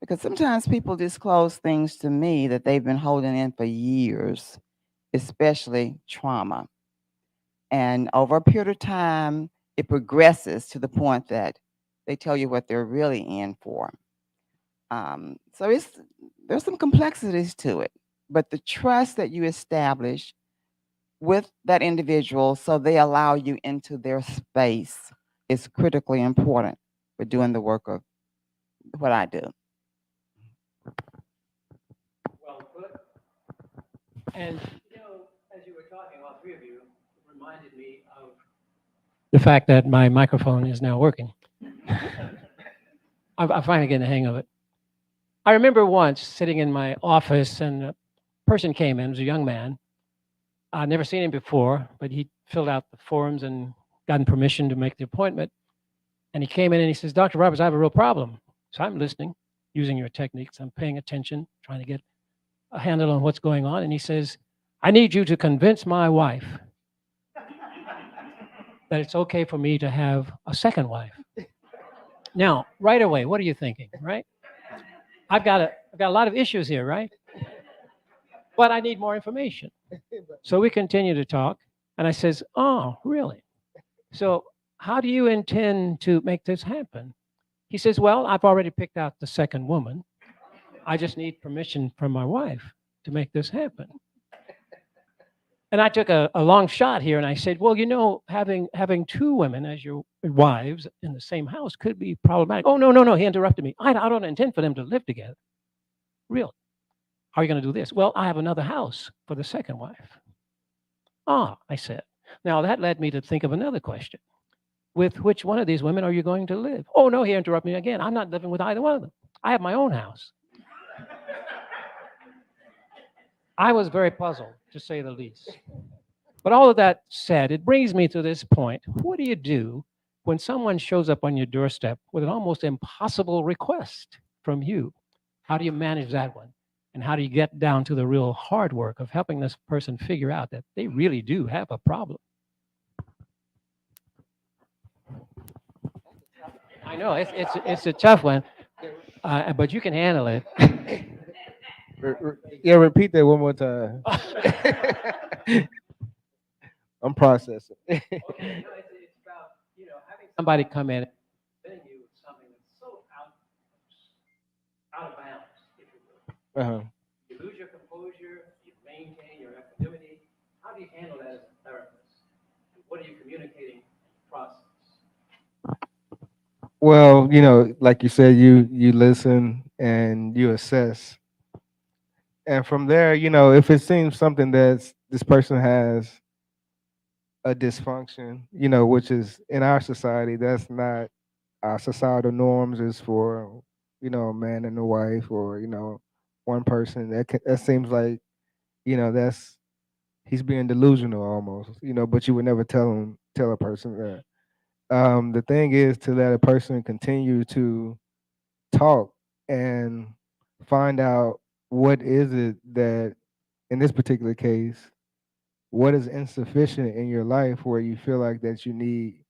Because sometimes people disclose things to me that they've been holding in for years, especially trauma. And over a period of time, it progresses to the point that they tell you what they're really in for. So there's some complexities to it, but the trust that you establish with that individual so they allow you into their space is critically important for doing the work of what I do. Well put. And as you were talking, all three of you, it reminded me of the fact that my microphone is now working. I'm finally getting the hang of it. I remember once sitting in my office and a person came in, it was a young man. I'd never seen him before, but he filled out the forms and gotten permission to make the appointment. And he came in and he says, Dr. Roberts, I have a real problem. So I'm listening, using your techniques. I'm paying attention, trying to get a handle on what's going on. And he says, I need you to convince my wife that it's okay for me to have a second wife. Now, right away, what are you thinking, right? I've got a lot of issues here, right? But I need more information. So we continue to talk, and I says, oh, really? So how do you intend to make this happen? He says, well, I've already picked out the second woman. I just need permission from my wife to make this happen. And I took a long shot here and I said, well, having two women as your wives in the same house could be problematic. Oh, no. He interrupted me. I don't intend for them to live together. Really? How are you going to do this? Well, I have another house for the second wife. Ah, I said. Now that led me to think of another question. With which one of these women are you going to live? Oh, no, he interrupted me again. I'm not living with either one of them. I have my own house. I was very puzzled, to say the least. But all of that said, it brings me to this point. What do you do when someone shows up on your doorstep with an almost impossible request from you? How do you manage that one? And how do you get down to the real hard work of helping this person figure out that they really do have a problem? I know, it's a tough one, but you can handle it. Yeah, repeat that one more time. I'm processing. Okay, it's about having somebody come in and presenting you with something that's so out of bounds, if you will. Uh-huh. You lose your composure, you maintain your equanimity. How do you handle that as a therapist? What are you communicating in the process? Well, like you said, you listen and you assess. And from there, if it seems something that this person has a dysfunction, which is in our society, that's not our societal norms is for, a man and a wife or, one person. That seems like, that's he's being delusional almost, but you would never tell a person that. The thing is to let a person continue to talk and find out what is it that in this particular case, what is insufficient in your life where you feel like that you need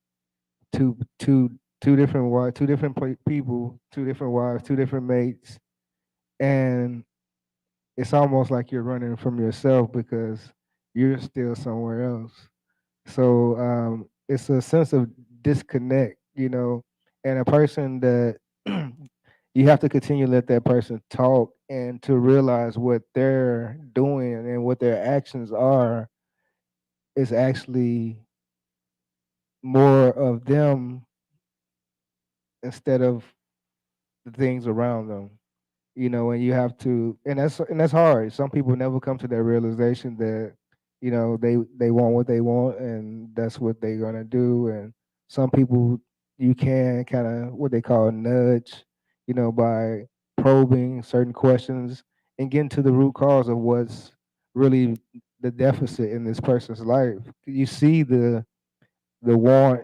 two two two different wives, people, two different wives, two different mates, and it's almost like you're running from yourself because you're still somewhere else. So it's a sense of disconnect, and a person that you have to continue to let that person talk and to realize what they're doing and what their actions are is actually more of them instead of the things around them. And you have to, and that's hard. Some people never come to that realization that they want what they want and that's what they're gonna do. And some people you can kind of what they call nudge, by probing certain questions and getting to the root cause of what's really the deficit in this person's life. You see the want,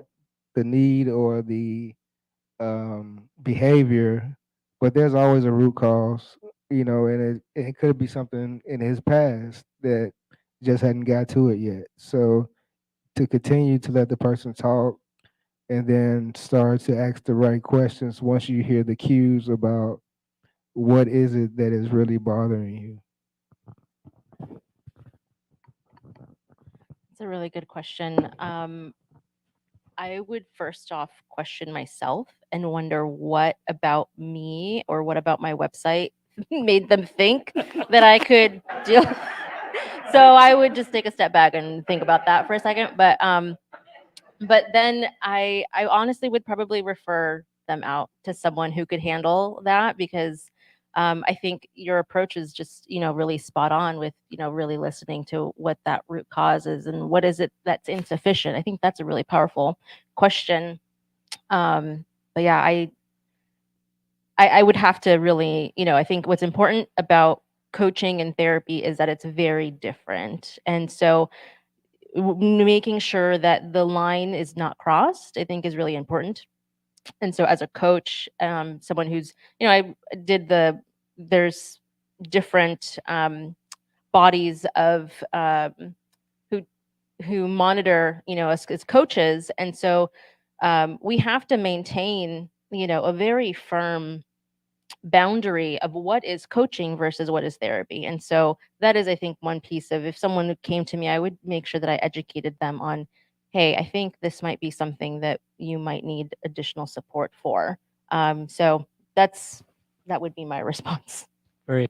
the need, or the behavior, but there's always a root cause, and it could be something in his past that just hadn't got to it yet. So to continue to let the person talk and then start to ask the right questions once you hear the cues about what is it that is really bothering you? It's a really good question. I would first off question myself and wonder what about me or what about my website made them think that I could deal. So I would just take a step back and think about that for a second. But then I honestly would probably refer them out to someone who could handle that because I think your approach is just really spot on with really listening to what that root cause is and what is it that's insufficient. I think that's a really powerful question. But yeah, I would have to really I think what's important about coaching and therapy is that it's very different, and so making sure that the line is not crossed, I think is really important. And so as a coach, someone who's, I did there's different bodies of who monitor, us as coaches. And so we have to maintain, a very firm boundary of what is coaching versus what is therapy. And so that is, I think, one piece of if someone came to me, I would make sure that I educated them on, hey, I think this might be something that you might need additional support for. So that would be my response. Very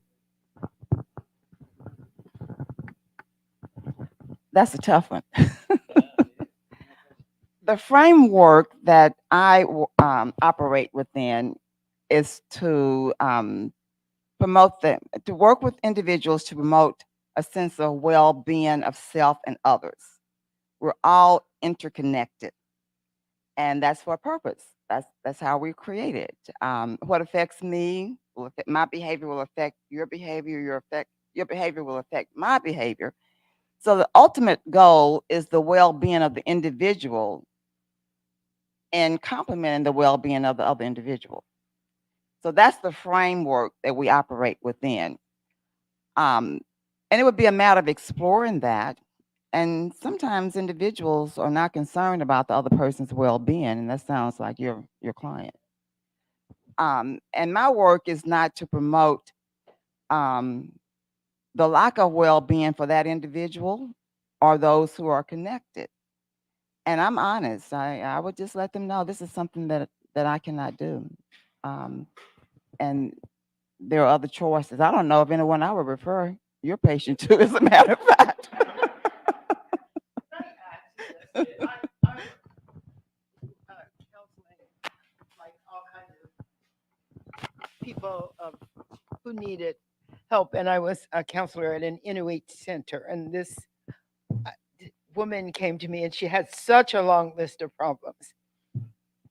That's a tough one. The framework that I operate within is to to work with individuals to promote a sense of well-being of self and others. We're all interconnected, and that's for a purpose. That's how we're created. What affects me will affect my behavior, will affect your behavior. Your behavior will affect my behavior. So the ultimate goal is the well-being of the individual and complementing the well-being of the other individual. So that's the framework that we operate within. And it would be a matter of exploring that. And sometimes individuals are not concerned about the other person's well-being, and that sounds like your client. And my work is not to promote the lack of well-being for that individual or those who are connected. And I'm honest. I would just let them know this is something that I cannot do. And there are other choices. I don't know of anyone I would refer your patient to, as a matter of fact. Counseling, like all kinds of people who needed help, and I was a counselor at an Inuit center, and this woman came to me, and she had such a long list of problems.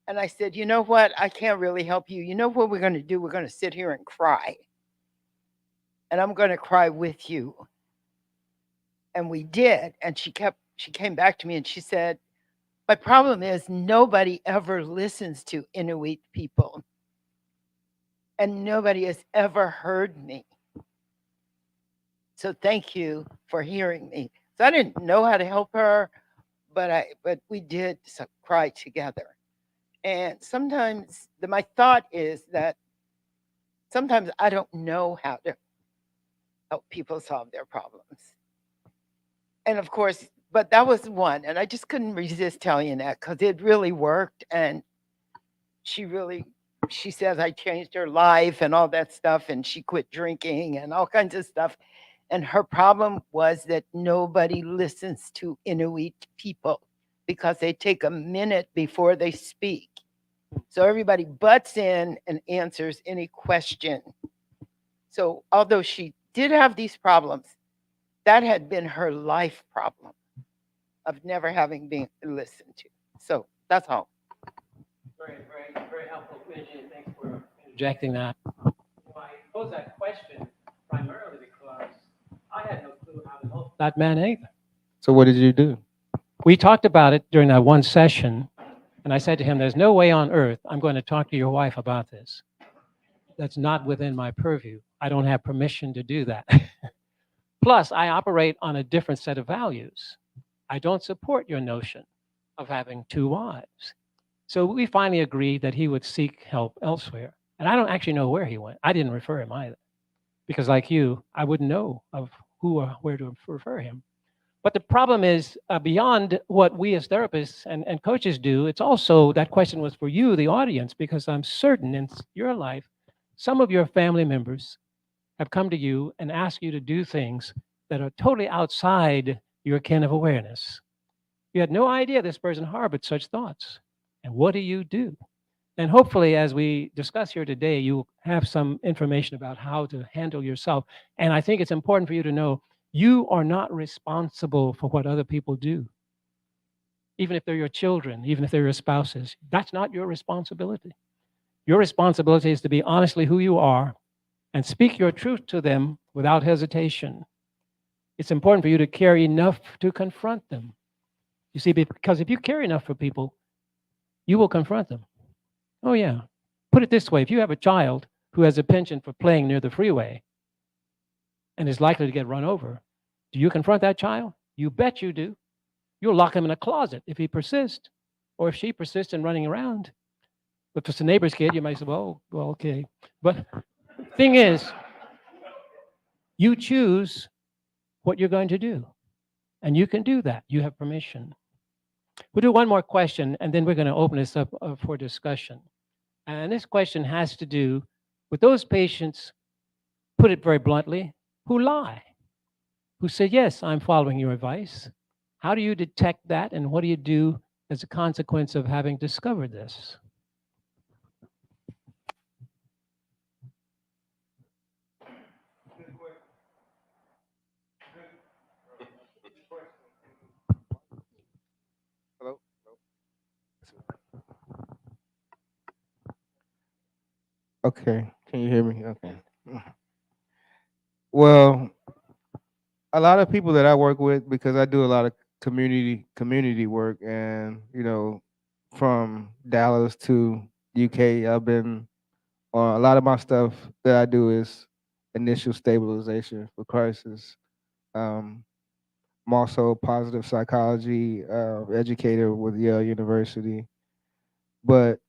And I said, you know what? I can't really help you. You know what we're going to do? We're going to sit here and cry. And I'm going to cry with you. And we did. And she came back to me and she said, my problem is nobody ever listens to Inuit people. And nobody has ever heard me. So thank you for hearing me. So I didn't know how to help her, but we did cry together. And sometimes my thought is that sometimes I don't know how to help people solve their problems. And of course, but that was one, and I just couldn't resist telling you that because it really worked. And she says I changed her life and all that stuff, and she quit drinking and all kinds of stuff. And her problem was that nobody listens to Inuit people because they take a minute before they speak. So everybody butts in and answers any question. So although she did have these problems, that had been her life problem of never having been listened to. So that's all. very helpful, Thanks for interjecting that. I pose that question primarily because I had no clue how to help that man either. So what did you do? We talked about it during that one session, and I said to him, there's no way on earth I'm going to talk to your wife about this. That's not within my purview. I don't have permission to do that. Plus, I operate on a different set of values. I don't support your notion of having two wives. So we finally agreed that he would seek help elsewhere. And I don't actually know where he went. I didn't refer him either, because like you, I wouldn't know of who or where to refer him. But the problem is beyond what we as therapists and coaches do, it's also, that question was for you, the audience, because I'm certain in your life, some of your family members have come to you and asked you to do things that are totally outside your ken of awareness. You had no idea this person harbored such thoughts. And what do you do? And hopefully, as we discuss here today, you have some information about how to handle yourself. And I think it's important for you to know you are not responsible for what other people do. Even if they're your children, even if they're your spouses, that's not your responsibility. Your responsibility is to be honestly who you are and speak your truth to them without hesitation. It's important for you to care enough to confront them. You see, because if you care enough for people, you will confront them. Oh, yeah. Put it this way, if you have a child who has a penchant for playing near the freeway and is likely to get run over, do you confront that child? You bet you do. You'll lock him in a closet if he persists, or if she persists in running around. But if it's a neighbor's kid, you might say, well, okay. But thing is, you choose what you're going to do. And you can do that. You have permission. We'll do one more question, and then we're going to open this up for discussion. And this question has to do with those patients, put it very bluntly, who lie, who say, yes, I'm following your advice. How do you detect that, and what do you do as a consequence of having discovered this? Hello? Okay, can you hear me? Okay. Well, a lot of people that I work with, because I do a lot of community work, and from Dallas to UK, I've been on a lot of my stuff that I do is initial stabilization for crisis. I'm also positive psychology educator with Yale University, but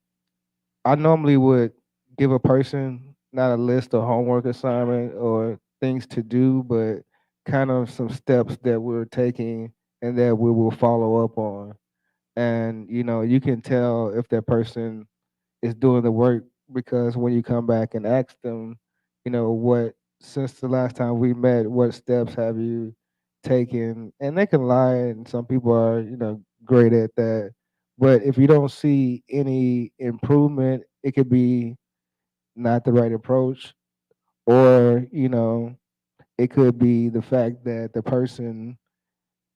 I normally would give a person not a list of homework assignment or things to do, but kind of some steps that we're taking and that we will follow up on. And you can tell if that person is doing the work, because when you come back and ask them, what, since the last time we met, what steps have you taken? And they can lie, and some people are, great at that. But if you don't see any improvement, it could be not the right approach, or it could be the fact that the person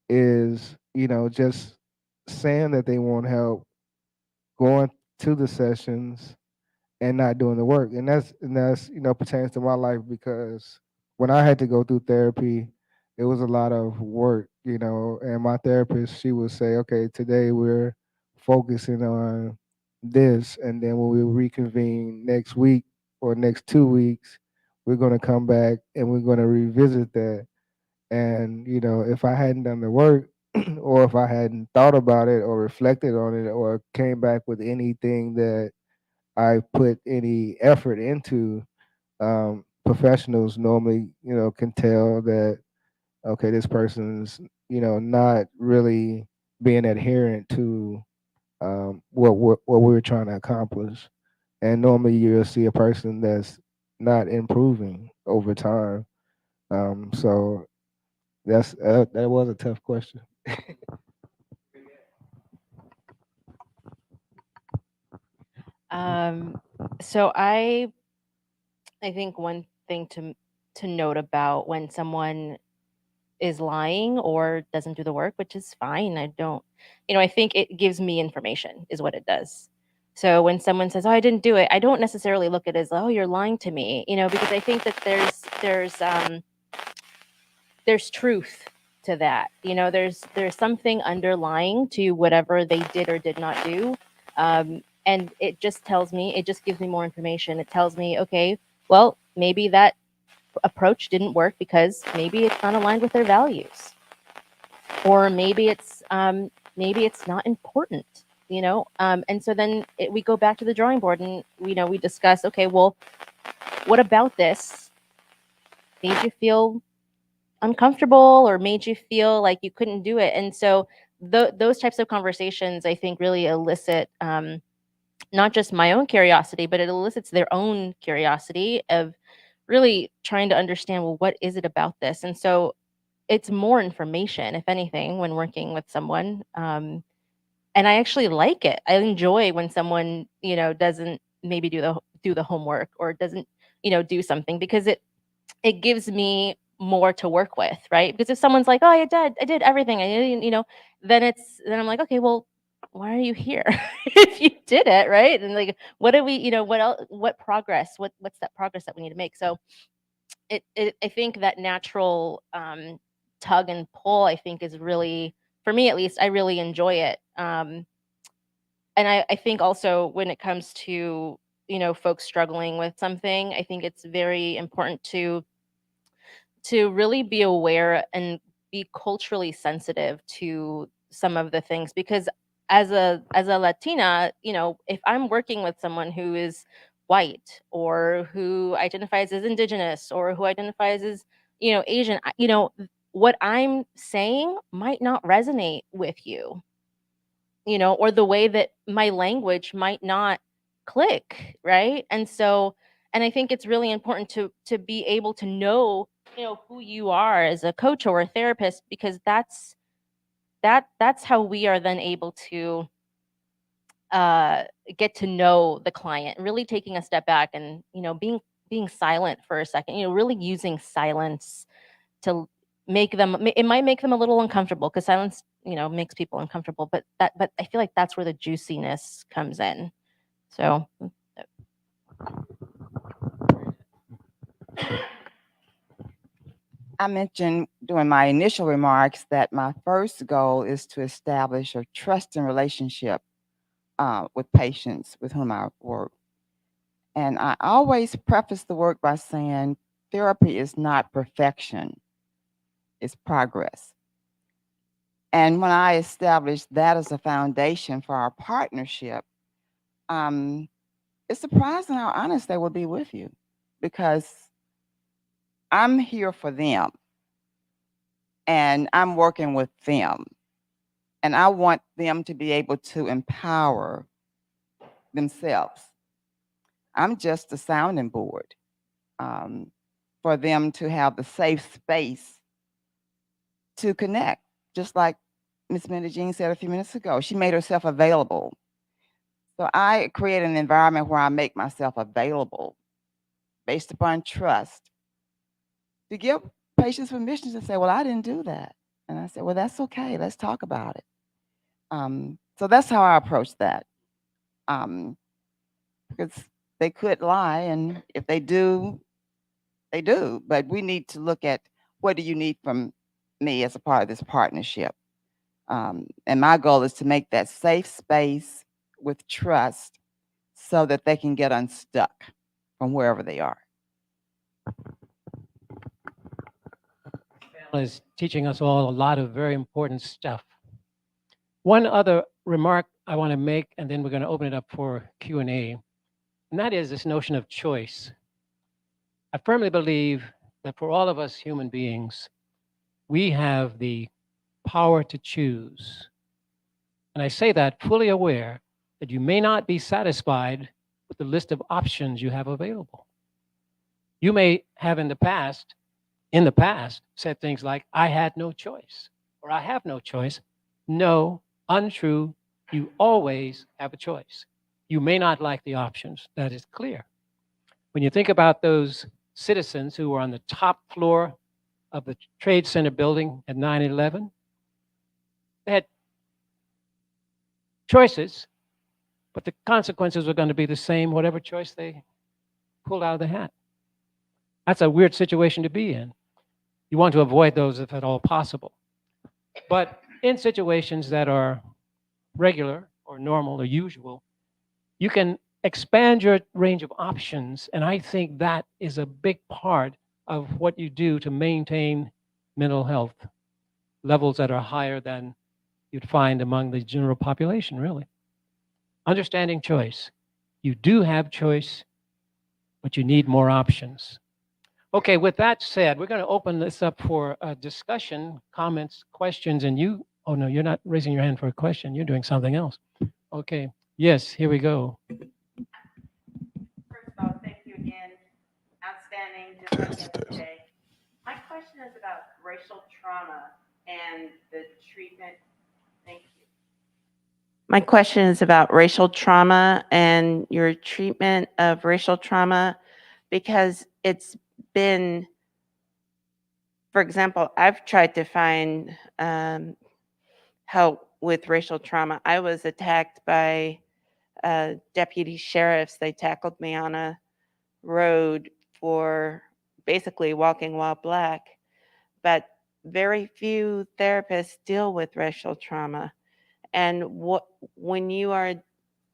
is, just saying that they want help, going to the sessions and not doing the work. And that's pertains to my life, because when I had to go through therapy, it was a lot of work, and my therapist, she would say, okay, today we're focusing on this, and then when we reconvene next week or next 2 weeks, we're going to come back and we're going to revisit that. And if I hadn't done the work, or if I hadn't thought about it or reflected on it or came back with anything that I put any effort into, professionals normally, can tell that, okay, this person's, not really being adherent to what we're trying to accomplish. And normally you'll see a person that's not improving over time. So that was a tough question. So I think one thing to note about when someone is lying or doesn't do the work, which is fine. I don't, I think it gives me information is what it does. So when someone says, "Oh, I didn't do it," I don't necessarily look at it as, "Oh, you're lying to me," because I think that there's truth to that. There's something underlying to whatever they did or did not do. And it just gives me more information. It tells me, okay, well, maybe that approach didn't work because maybe it's not aligned with their values, or maybe it's not important. And so then we go back to the drawing board and we discuss, okay, well, what about this made you feel uncomfortable or made you feel like you couldn't do it? And so those types of conversations, I think, really elicit not just my own curiosity, but it elicits their own curiosity of really trying to understand, well, what is it about this? And so it's more information, if anything, when working with someone. And I actually like it. I enjoy when someone, doesn't maybe do the homework or doesn't, do something, because it gives me more to work with, right? Because if someone's like, "Oh, I did everything," I did, then I'm like, okay, well, why are you here if you did it, right? And like, what do we, what else, what progress, what's that progress that we need to make? So I think that natural tug and pull, I think, is really, for me at least, I really enjoy it. And I think also when it comes to, folks struggling with something, I think it's very important to really be aware and be culturally sensitive to some of the things, because as a Latina, if I'm working with someone who is white or who identifies as indigenous or who identifies as Asian, what I'm saying might not resonate with you, or the way that my language might not click, right? And so, and I think it's really important to be able to know, who you are as a coach or a therapist, because that's how we are then able to get to know the client, really taking a step back and, being silent for a second, really using silence to make them, it might make them a little uncomfortable, because silence, makes people uncomfortable, but I feel like that's where the juiciness comes in. So I mentioned during my initial remarks that my first goal is to establish a trusting relationship with patients with whom I work. And I always preface the work by saying therapy is not perfection, it's progress. And when I established that as a foundation for our partnership, it's surprising how honest they will be with you, because I'm here for them and I'm working with them. And I want them to be able to empower themselves. I'm just a sounding board for them to have the safe space to connect. Just like Ms. Minda Jean said a few minutes ago, she made herself available. So I create an environment where I make myself available based upon trust to give patients permission to say, well, I didn't do that. And I said, well, that's okay. Let's talk about it. So that's how I approach that. Because they could lie, and if they do, they do. But we need to look at, what do you need from me as a part of this partnership? And my goal is to make that safe space with trust so that they can get unstuck from wherever they are. Is teaching us all a lot of very important stuff. One other remark I want to make, and then we're going to open it up for Q&A, and that is this notion of choice. I firmly believe that for all of us human beings, we have the power to choose. And I say that fully aware that you may not be satisfied with the list of options you have available. You may have in the past, said things like, I had no choice, or I have no choice. No, untrue. You always have a choice. You may not like the options. That is clear. When you think about those citizens who were on the top floor of the Trade Center building at 9/11, they had choices, but the consequences were going to be the same, whatever choice they pulled out of the hat. That's a weird situation to be in. You want to avoid those if at all possible. But in situations that are regular or normal or usual, you can expand your range of options. And I think that is a big part of what you do to maintain mental health levels that are higher than you'd find among the general population, really. Understanding choice. You do have choice, but you need more options. Okay, with that said, we're going to open this up for discussion, comments, questions, and you, oh no, you're not raising your hand for a question. You're doing something else. Okay, yes, here we go. First of all, thank you again. Outstanding, just like yesterday. My question is about racial trauma and the treatment. Thank you. My question is about racial trauma and your treatment of racial trauma, because it's been, for example, I've tried to find help with racial trauma. I was attacked by deputy sheriffs. They tackled me on a road for basically walking while black, but very few therapists deal with racial trauma. And when you are,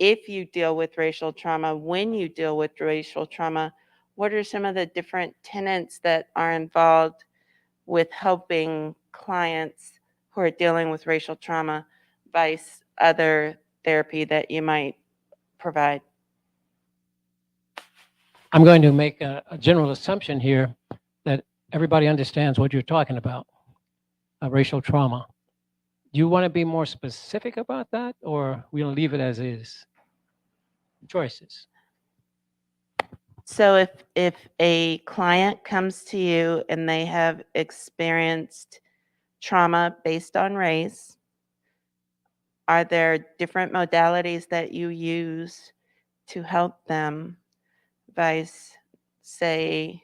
if you deal with racial trauma, when you deal with racial trauma, what are some of the different tenets that are involved with helping clients who are dealing with racial trauma vice other therapy that you might provide? I'm going to make a general assumption here that everybody understands what you're talking about, racial trauma. Do you want to be more specific about that, or we'll leave it as is? Choices. So if a client comes to you and they have experienced trauma based on race, are there different modalities that you use to help them vice, say,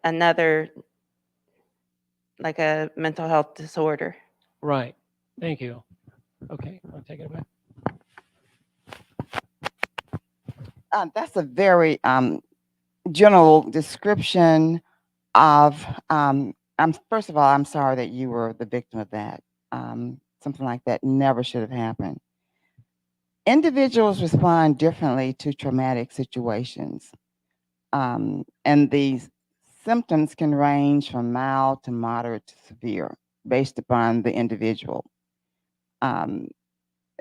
another, like a mental health disorder? Right. Thank you. Okay, I'll take it away. That's a very general description of. First of all, I'm sorry that you were the victim of that. Something like that never should have happened. Individuals respond differently to traumatic situations, and these symptoms can range from mild to moderate to severe based upon the individual. And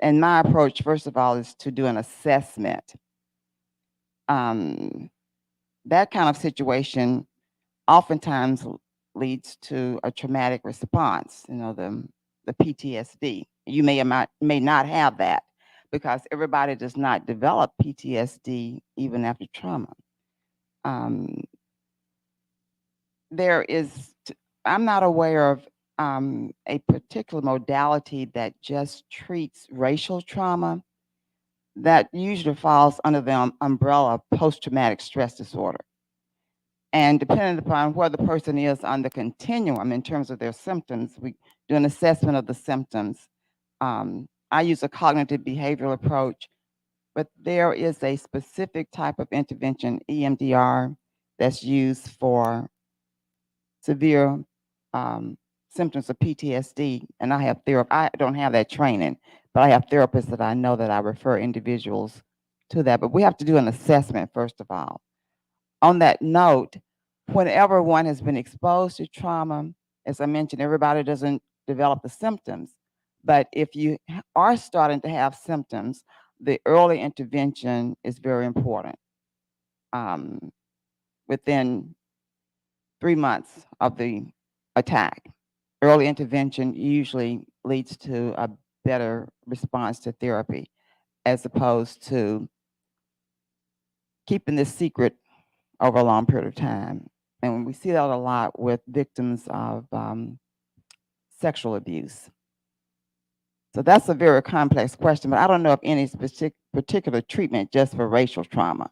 my approach, first of all, is to do an assessment. That kind of situation oftentimes leads to a traumatic response, the PTSD. You may or may not have that, because everybody does not develop PTSD even after trauma. I'm not aware of a particular modality that just treats racial trauma. That usually falls under the umbrella of post-traumatic stress disorder. And depending upon where the person is on the continuum in terms of their symptoms, we do an assessment of the symptoms. I use a cognitive behavioral approach, but there is a specific type of intervention, EMDR, that's used for severe symptoms of PTSD. And I don't have that training, but I have therapists that I know that I refer individuals to that. But we have to do an assessment, first of all. On that note, whenever one has been exposed to trauma, as I mentioned, everybody doesn't develop the symptoms. But if you are starting to have symptoms, the early intervention is very important. Within 3 months of the attack, early intervention usually leads to a better response to therapy, as opposed to keeping this secret over a long period of time. And we see that a lot with victims of sexual abuse. So that's a very complex question, but I don't know of any particular treatment just for racial trauma,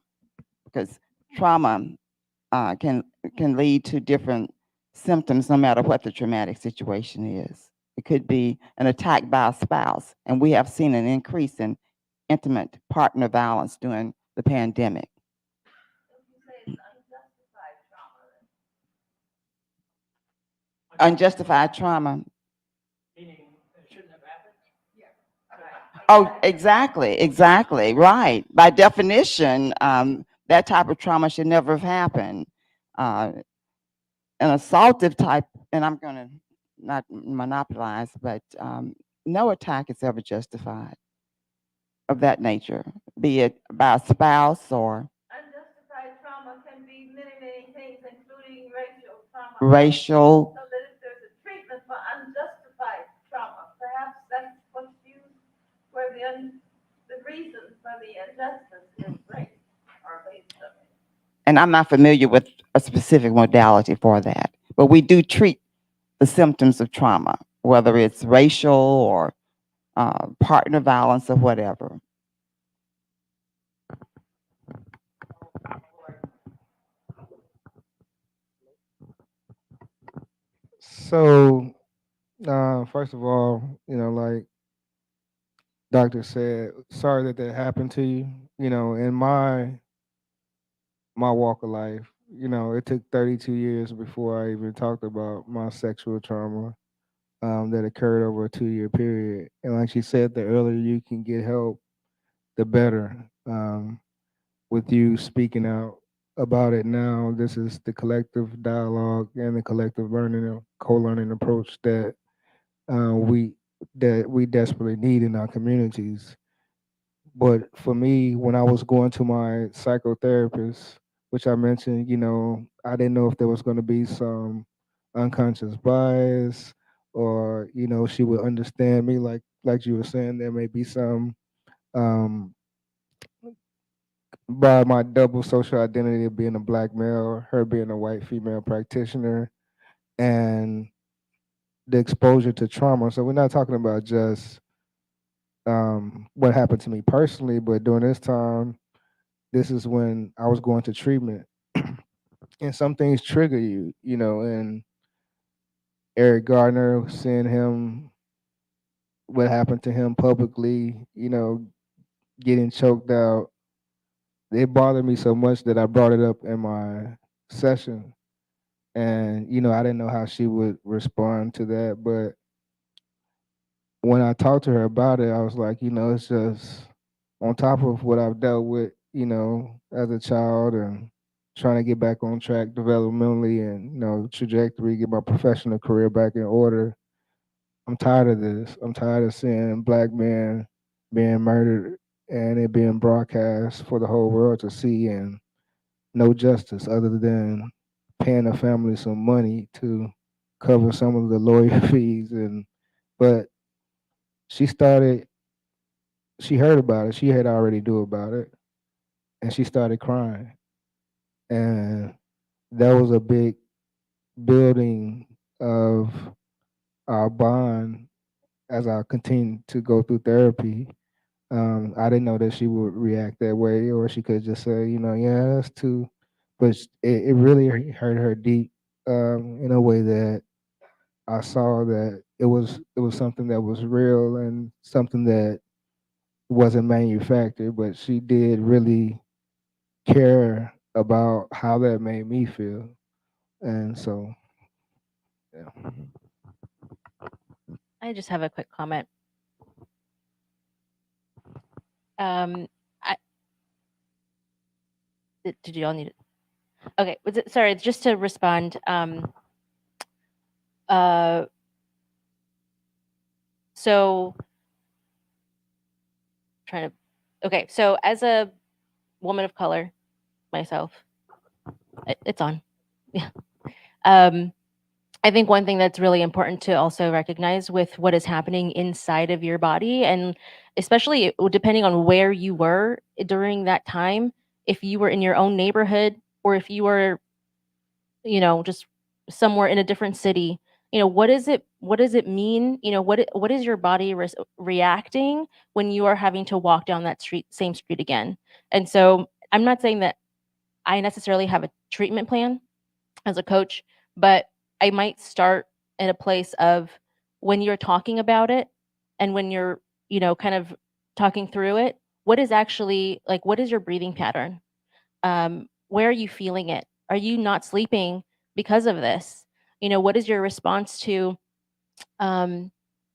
because trauma can lead to different symptoms no matter what the traumatic situation is. It could be an attack by a spouse, and we have seen an increase in intimate partner violence during the pandemic. Unjustified trauma. Meaning it shouldn't have happened? Oh, exactly, right. By definition, that type of trauma should never have happened. An assaultive type, and I'm going to not monopolize, but no attack is ever justified of that nature, be it by a spouse or Unjustified trauma can be many, many things, including racial trauma. racial. So that if there's a treatment for unjustified trauma, perhaps that's what's used where the reason for the injustice is race or racism. And I'm not familiar with a specific modality for that, but we do treat the symptoms of trauma, whether it's racial or partner violence or whatever. So, first of all, like doctor said, sorry that that happened to you. In my walk of life, it took 32 years before I even talked about my sexual trauma that occurred over a 2-year period. And like she said, the earlier you can get help, the better. With you speaking out about it now, this is the collective dialogue and the collective learning, co-learning approach uh, we that we desperately need in our communities. But for me, when I was going to my psychotherapist, which I mentioned, I didn't know if there was going to be some unconscious bias, or she would understand me, like you were saying, there may be some um, by my double social identity of being a black male, her being a white female practitioner, and the exposure to trauma. So we're not talking about just what happened to me personally, but during this time, this is when I was going to treatment, and some things trigger you, and Eric Gardner, seeing him, what happened to him publicly, getting choked out, it bothered me so much that I brought it up in my session. And, I didn't know how she would respond to that. But when I talked to her about it, I was like, it's just on top of what I've dealt with, as a child, and trying to get back on track developmentally and, trajectory, get my professional career back in order. I'm tired of this. I'm tired of seeing black men being murdered and it being broadcast for the whole world to see, and no justice other than paying a family some money to cover some of the lawyer fees. And but she started, she heard about it, she had already knew about it, and she started crying. And that was a big building of our bond as I continued to go through therapy. I didn't know that she would react that way, or she could just say, yeah, that's too. But it really hurt her deep, in a way that I saw that it was something that was real and something that wasn't manufactured. But she did really care about how that made me feel, and so yeah. I just have a quick comment. I did you all need it? Okay, sorry, just to respond. Uh, so trying to. Okay, so as a woman of color, myself, it's on. Yeah. I think one thing that's really important to also recognize with what is happening inside of your body, and especially depending on where you were during that time, if you were in your own neighborhood or if you were, just somewhere in a different city, what does it mean? What is your body reacting when you are having to walk down that same street again? And so I'm not saying that I necessarily have a treatment plan as a coach, but I might start in a place of when you're talking about it and when you're, kind of talking through it, what is actually like, what is your breathing pattern? Where are you feeling it? Are you not sleeping because of this? What is your response to um,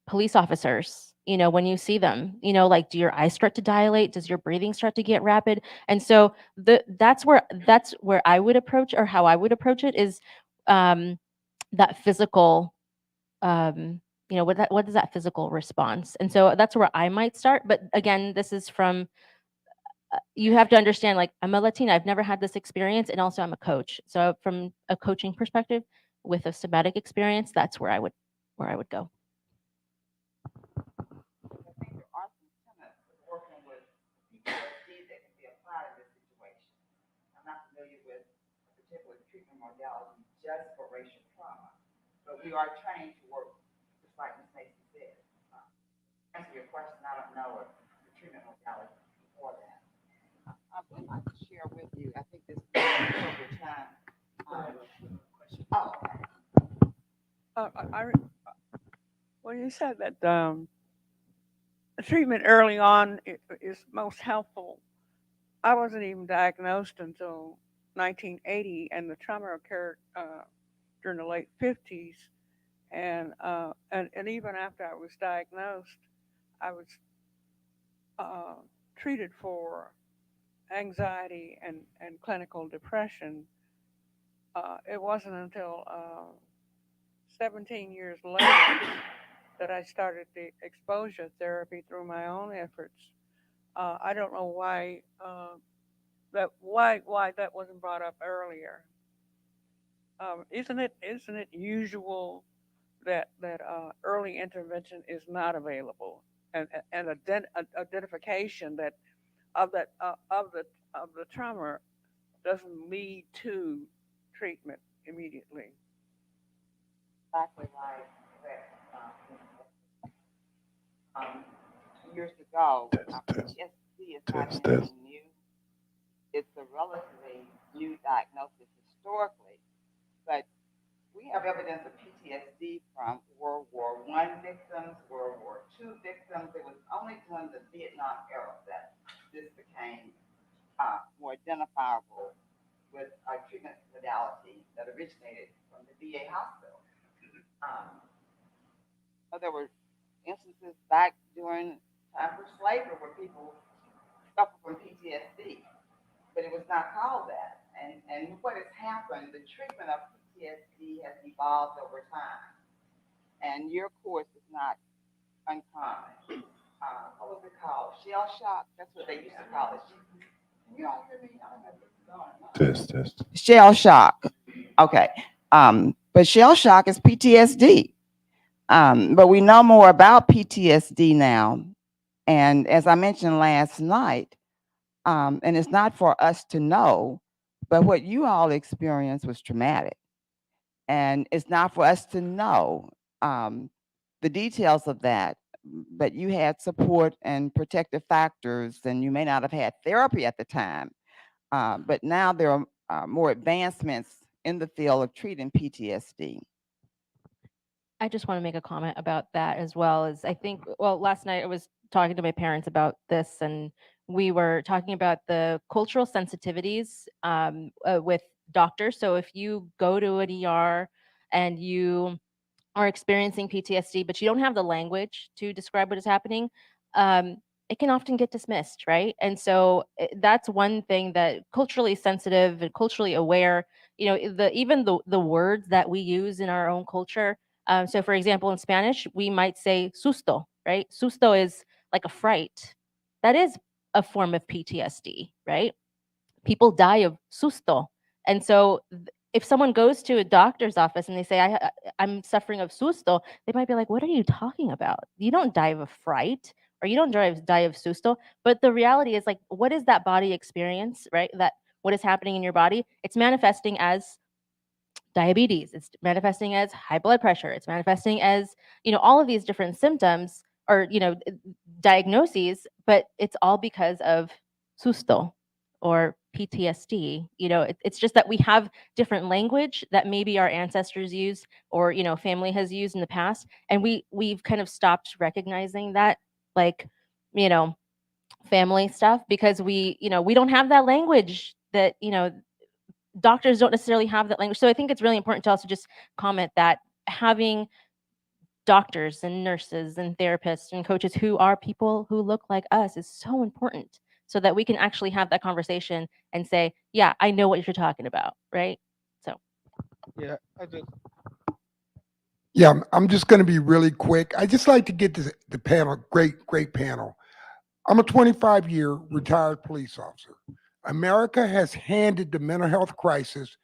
police officers? When you see them, like, do your eyes start to dilate? Does your breathing start to get rapid? And so that's where I would approach, or how I would approach it is that physical what is that physical response? And so that's where I might start. But again, this is from, you have to understand, like, I'm a Latina, I've never had this experience, and also I'm a coach. So from a coaching perspective, with a somatic experience, that's where I would go. I think there are some tenets of working with PTSD that can be applied in this situation. I'm not familiar with a particular treatment modality just for racial trauma, but we are trained to work, just like Ms. Mason said. To answer your question, I don't know of the treatment modality for that. I would like to share with you, I think this is the appropriate time. Well, you said that the treatment early on is most helpful. I wasn't even diagnosed until 1980, and the trauma occurred during the late 50s. And even after I was diagnosed, I was treated for anxiety and clinical depression. It wasn't until 17 years later that I started the exposure therapy through my own efforts. I don't know why that wasn't brought up earlier. Isn't it usual that early intervention is not available, and identification that of the trauma doesn't lead to treatment immediately? Exactly right. Years ago, PTSD is not anything new. It's a relatively new diagnosis historically, but we have evidence of PTSD from World War I victims, World War II victims. It was only during the Vietnam era that this became more identifiable with a treatment modality that originated from the VA hospital. There were instances back during time for slavery where people suffer from PTSD, but it was not called that. And what has happened, the treatment of PTSD has evolved over time. And your course is not uncommon. What was it called? Shell shock? That's what they used to call it. Can you all hear me? I don't know if it's going on. Test. Shell shock. Okay. But shell shock is PTSD. But we know more about PTSD now. And as I mentioned last night, and it's not for us to know, but what you all experienced was traumatic. And it's not for us to know the details of that, but you had support and protective factors, and you may not have had therapy at the time. But now there are more advancements in the field of treating PTSD. I just want to make a comment about that as well. As I think, well, last night I was talking to my parents about this, and we were talking about the cultural sensitivities with doctors. So if you go to an ER and you are experiencing PTSD, but you don't have the language to describe what is happening, it can often get dismissed, right? And so that's one thing that culturally sensitive and culturally aware, even the words that we use in our own culture. So for example, in Spanish, we might say susto, right? Susto is like a fright. That is a form of PTSD, right? People die of susto. And so if someone goes to a doctor's office and they say, I'm suffering of susto, they might be like, what are you talking about? You don't die of a fright, or you don't die of susto. But the reality is, like, what is that body experience, right? That what is happening in your body? It's manifesting as diabetes. It's manifesting as high blood pressure. It's manifesting as, all of these different symptoms or, diagnoses, but it's all because of susto or PTSD. It's just that we have different language that maybe our ancestors used or, family has used in the past. And we've kind of stopped recognizing that, like, family stuff, because we don't have that language that, doctors don't necessarily have that language. So I think it's really important to also just comment that having doctors and nurses and therapists and coaches who are people who look like us is so important, so that we can actually have that conversation and say, yeah, I know what you're talking about, right? So Yeah, Yeah, I'm just going to be really quick. I just like to get the panel, great panel. I'm a 25-year retired police officer. America has handed the mental health crisis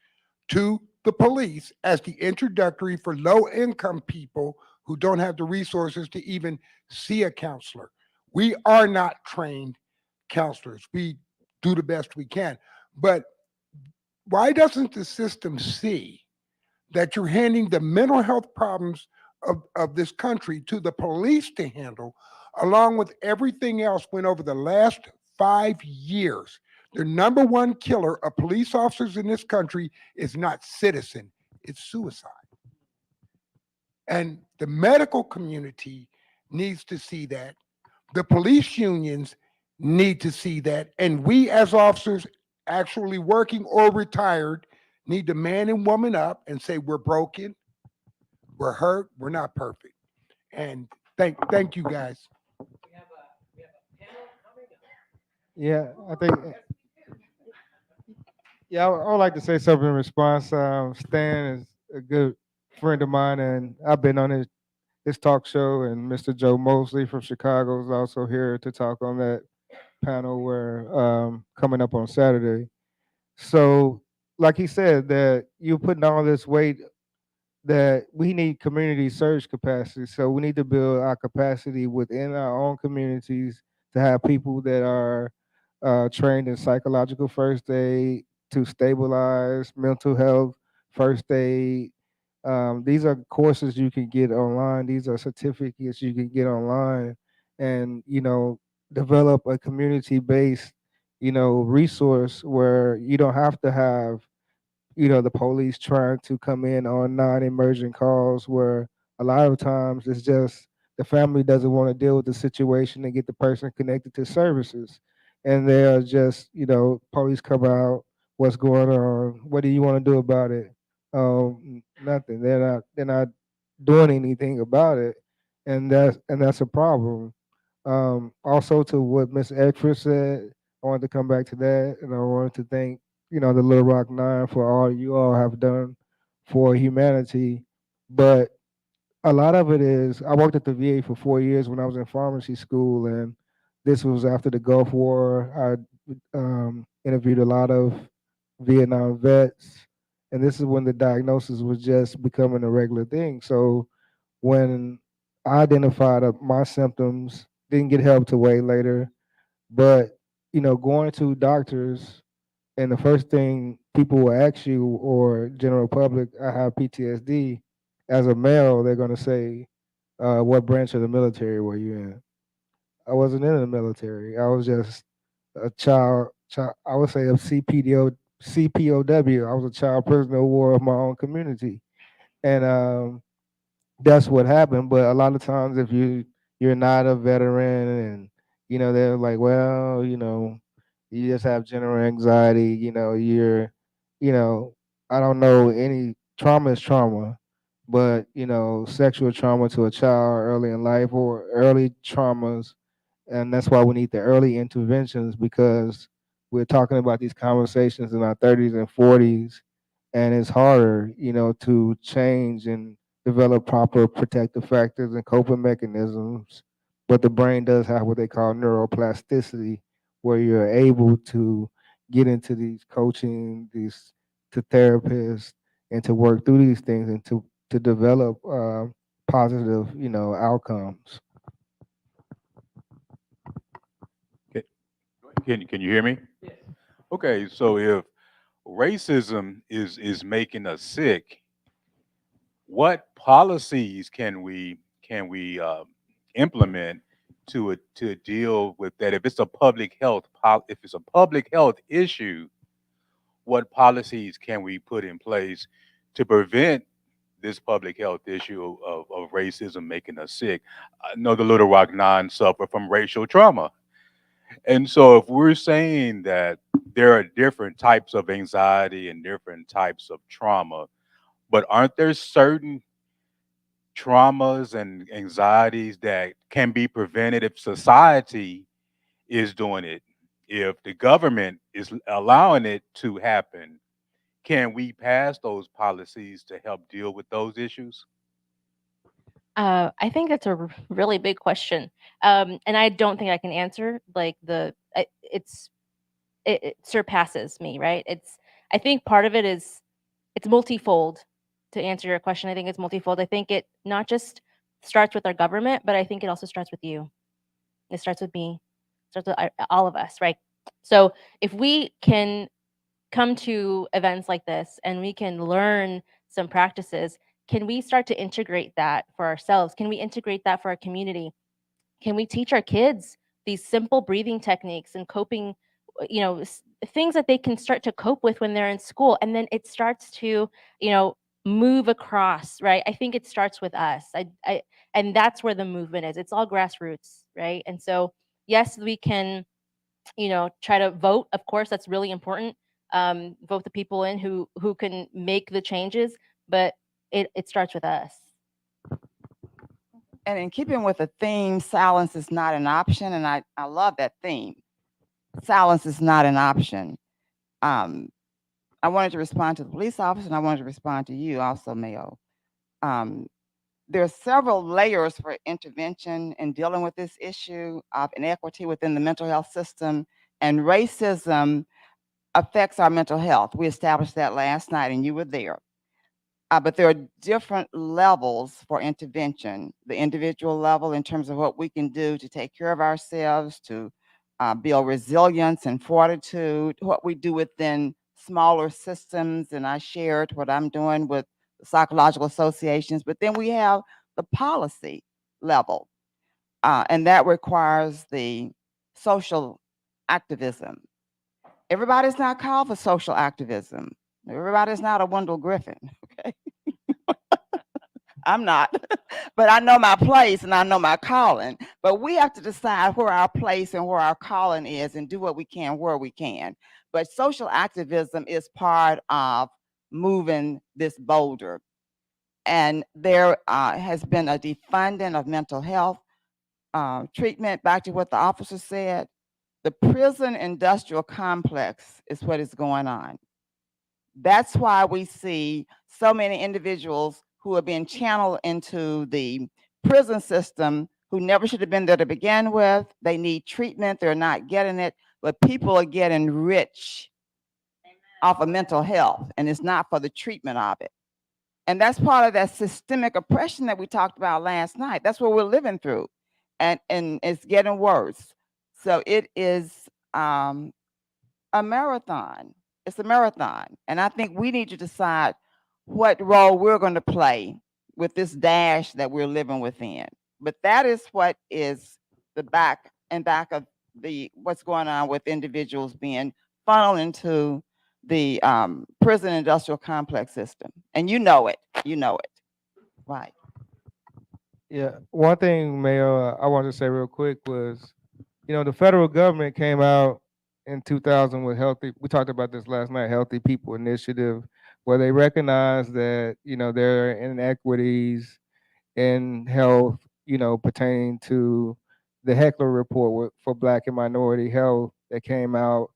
to the police as the introductory for low-income people who don't have the resources to even see a counselor. We are not trained counselors. We do the best we can. But why doesn't the system see that you're handing the mental health problems of this country to the police to handle, along with everything else went over the last 5 years? The number one killer of police officers in this country is not citizen, it's suicide. And the medical community needs to see that. The police unions need to see that. And we as officers actually working or retired need to man and woman up and say, we're broken, we're hurt, we're not perfect. And thank you guys. Yeah, I think. Yeah, I would like to say something in response. Stan is a good friend of mine, and I've been on his talk show. And Mr. Joe Mosley from Chicago is also here to talk on that panel we're coming up on Saturday. So, like he said, that you're putting all this weight that we need community surge capacity. So we need to build our capacity within our own communities to have people that are trained in psychological first aid to stabilize mental health, first aid. These are courses you can get online. These are certificates you can get online, and develop a community-based, resource where you don't have to have the police trying to come in on non-emergent calls where a lot of times it's just the family doesn't want to deal with the situation and get the person connected to services. And they're just, police come out, what's going on? What do you want to do about it? Nothing. They're not doing anything about it. And that's a problem. Also to what Miss Eckford said, I wanted to come back to that, and I wanted to thank the Little Rock Nine for all you all have done for humanity. But a lot of it is I worked at the VA for 4 years when I was in pharmacy school, and this was after the Gulf War. I interviewed a lot of Vietnam vets, and this is when the diagnosis was just becoming a regular thing. So when I identified my symptoms, didn't get help till way later, but going to doctors, and the first thing people will ask you, or general public, I have PTSD. As a male, they're going to say, what branch of the military were you in? I wasn't in the military. I was just a child, I would say a CPOW. I was a child prisoner of war of my own community. And that's what happened. But a lot of times, if you're not a veteran, and they're like, well, you just have general anxiety. You know, I don't know, any trauma is trauma, but sexual trauma to a child early in life, or early traumas, and that's why we need the early interventions, because we're talking about these conversations in our 30s and 40s, and it's harder, to change and develop proper protective factors and coping mechanisms. But the brain does have what they call neuroplasticity, where you're able to get into these coaching, these to therapists, and to work through these things, and to develop positive, outcomes. Can you hear me? Yes. Okay, so if racism is making us sick, what policies can we implement to deal with that? If it's a if it's a public health issue, what policies can we put in place to prevent this public health issue of racism making us sick? I know the Little Rock Nine suffer from racial trauma. And so, if we're saying that there are different types of anxiety and different types of trauma, but aren't there certain traumas and anxieties that can be prevented if society is doing it? If the government is allowing it to happen, can we pass those policies to help deal with those issues? I think that's a really big question, and I don't think I can answer. Like it surpasses me, right? I think part of it is it's multifold. To answer your question, I think it's multifold. I think it not just starts with our government, but I think it also starts with you. It starts with me. It starts with all of us, right? So if we can come to events like this and we can learn some practices, can we start to integrate that for ourselves? Can we integrate that for our community? Can we teach our kids these simple breathing techniques and coping, things that they can start to cope with when they're in school? And then it starts to, move across, right? I think it starts with us. And that's where the movement is. It's all grassroots, right? And so, yes, we can, try to vote. Of course, that's really important. Vote the people in who can make the changes, but it starts with us. And in keeping with the theme, silence is not an option. And I love that theme. Silence is not an option. I wanted to respond to the police officer, and I wanted to respond to you also, Mayo. There are several layers for intervention in dealing with this issue of inequity within the mental health system, and racism affects our mental health. We established that last night, and you were there. But there are different levels for intervention. The individual level in terms of what we can do to take care of ourselves, to build resilience and fortitude, what we do within smaller systems, and I shared what I'm doing with the psychological associations, but then we have the policy level, and that requires the social activism. Everybody's not called for social activism. Everybody's not a Wendell Griffin, okay? I'm not, but I know my place and I know my calling. But we have to decide where our place and where our calling is and do what we can where we can. But social activism is part of moving this boulder. And there has been a defunding of mental health treatment. Back to what the officer said, the prison industrial complex is what is going on. That's why we see so many individuals who are being channeled into the prison system who never should have been there to begin with. They need treatment, they're not getting it, but people are getting rich off of mental health, and it's not for the treatment of it. And that's part of that systemic oppression that we talked about last night. That's what we're living through, and it's getting worse. So it is a marathon. It's a marathon. And I think we need to decide what role we're going to play with this dash that we're living within. But that is what is the back of what's going on with individuals being funneled into the prison industrial complex system. And you know it. Right. Yeah, one thing, Mayor, I wanted to say real quick was, the federal government came out in 2000 with we talked about this last night, Healthy People Initiative, where they recognize that, there are inequities in health, pertaining to the Heckler Report for Black and Minority Health that came out.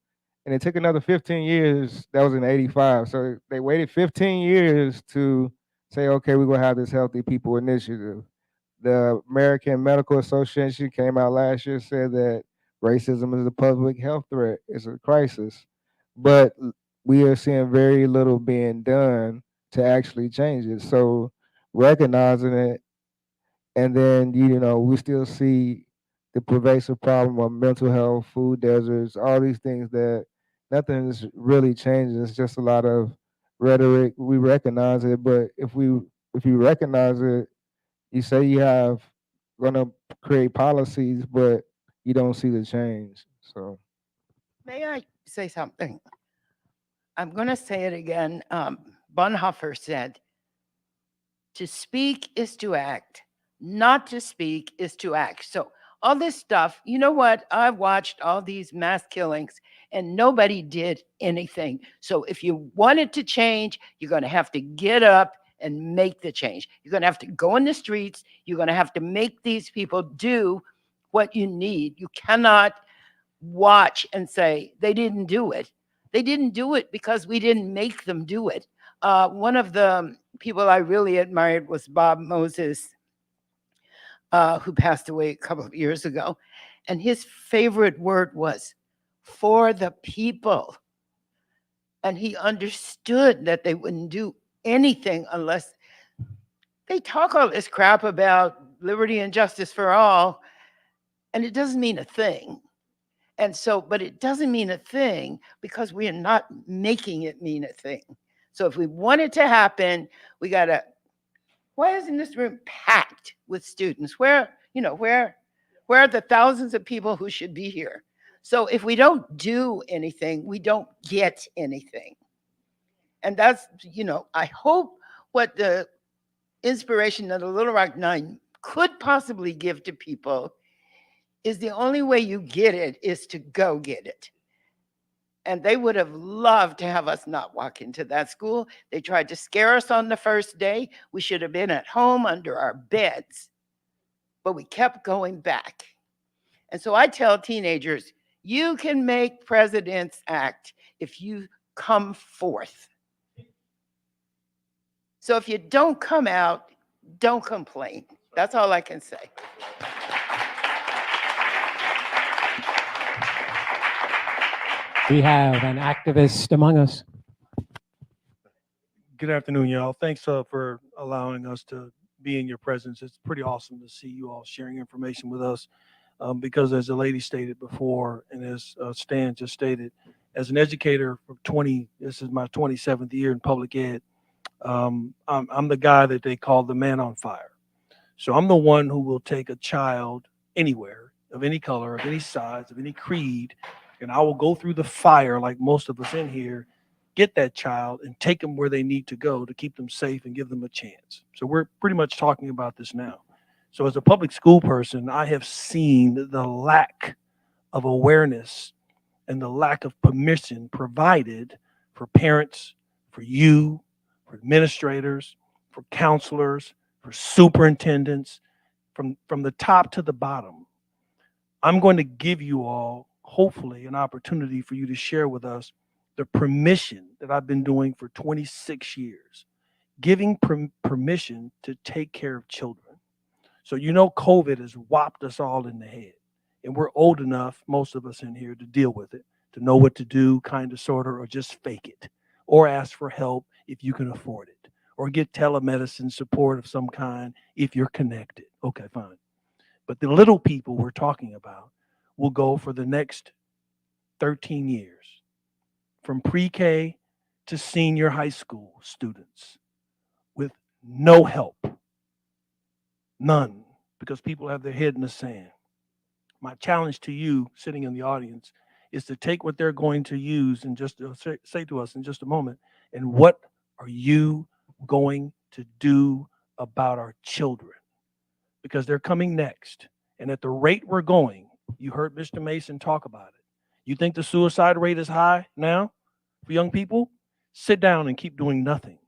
And it took another 15 years. That was in 85. So they waited 15 years to say, okay, we're going to have this Healthy People Initiative. The American Medical Association came out last year, said that racism is a public health threat. It's a crisis. But we are seeing very little being done to actually change it. So recognizing it, and then, we still see the pervasive problem of mental health, food deserts, all these things that nothing is really changing. It's just a lot of rhetoric. We recognize it, but if you recognize it, you say you have gonna create policies, but you don't see the change. So May I say something? I'm going to say it again. Bonhoeffer said, to speak is to act, not to speak is to act. So all this stuff, you know what? I've watched all these mass killings and nobody did anything. So if you wanted to change, you're going to have to get up and make the change. You're going to have to go in the streets. You're going to have to make these people do what you need. You cannot watch and say, they didn't do it. They didn't do it because we didn't make them do it. One of the people I really admired was Bob Moses. who passed away a couple of years ago. And his favorite word was for the people. And he understood that they wouldn't do anything unless they talk all this crap about liberty and justice for all, and it doesn't mean a thing. And so, but it doesn't mean a thing because we are not making it mean a thing. So if we want it to happen, we gotta, why isn't this room packed with students? Where are the thousands of people who should be here? So if we don't do anything, we don't get anything. And that's, I hope what the inspiration that the Little Rock Nine could possibly give to people is the only way you get it is to go get it. And they would have loved to have us not walk into that school. They tried to scare us on the first day. We should have been at home under our beds, but we kept going back. And so I tell teenagers, you can make presidents act if you come forth. So if you don't come out, don't complain. That's all I can say. We have an activist among us. Good afternoon, y'all. Thanks for allowing us to be in your presence. It's pretty awesome to see you all sharing information with us because as the lady stated before, and as Stan just stated, as an educator for this is my 27th year in public ed, I'm the guy that they call the man on fire. So I'm the one who will take a child anywhere, of any color, of any size, of any creed, and I will go through the fire like most of us in here, get that child and take them where they need to go to keep them safe and give them a chance. So we're pretty much talking about this now. So as a public school person, I have seen the lack of awareness and the lack of permission provided for parents, for you, for administrators, for counselors, for superintendents, from the top to the bottom. I'm going to give you all, hopefully, an opportunity for you to share with us the permission that I've been doing for 26 years, giving permission to take care of children. So COVID has whopped us all in the head, and we're old enough, most of us in here, to deal with it, to know what to do, kind of, sort of, or just fake it, or ask for help if you can afford it, or get telemedicine support of some kind if you're connected. Okay, fine. But the little people we're talking about will go for the next 13 years, from pre-K to senior high school students, with no help, none, because people have their head in the sand. My challenge to you sitting in the audience is to take what they're going to use and just say to us in just a moment, and what are you going to do about our children? Because they're coming next. And at the rate we're going, you heard Mr. Mason talk about it. You think the suicide rate is high now for young people? Sit down and keep doing nothing.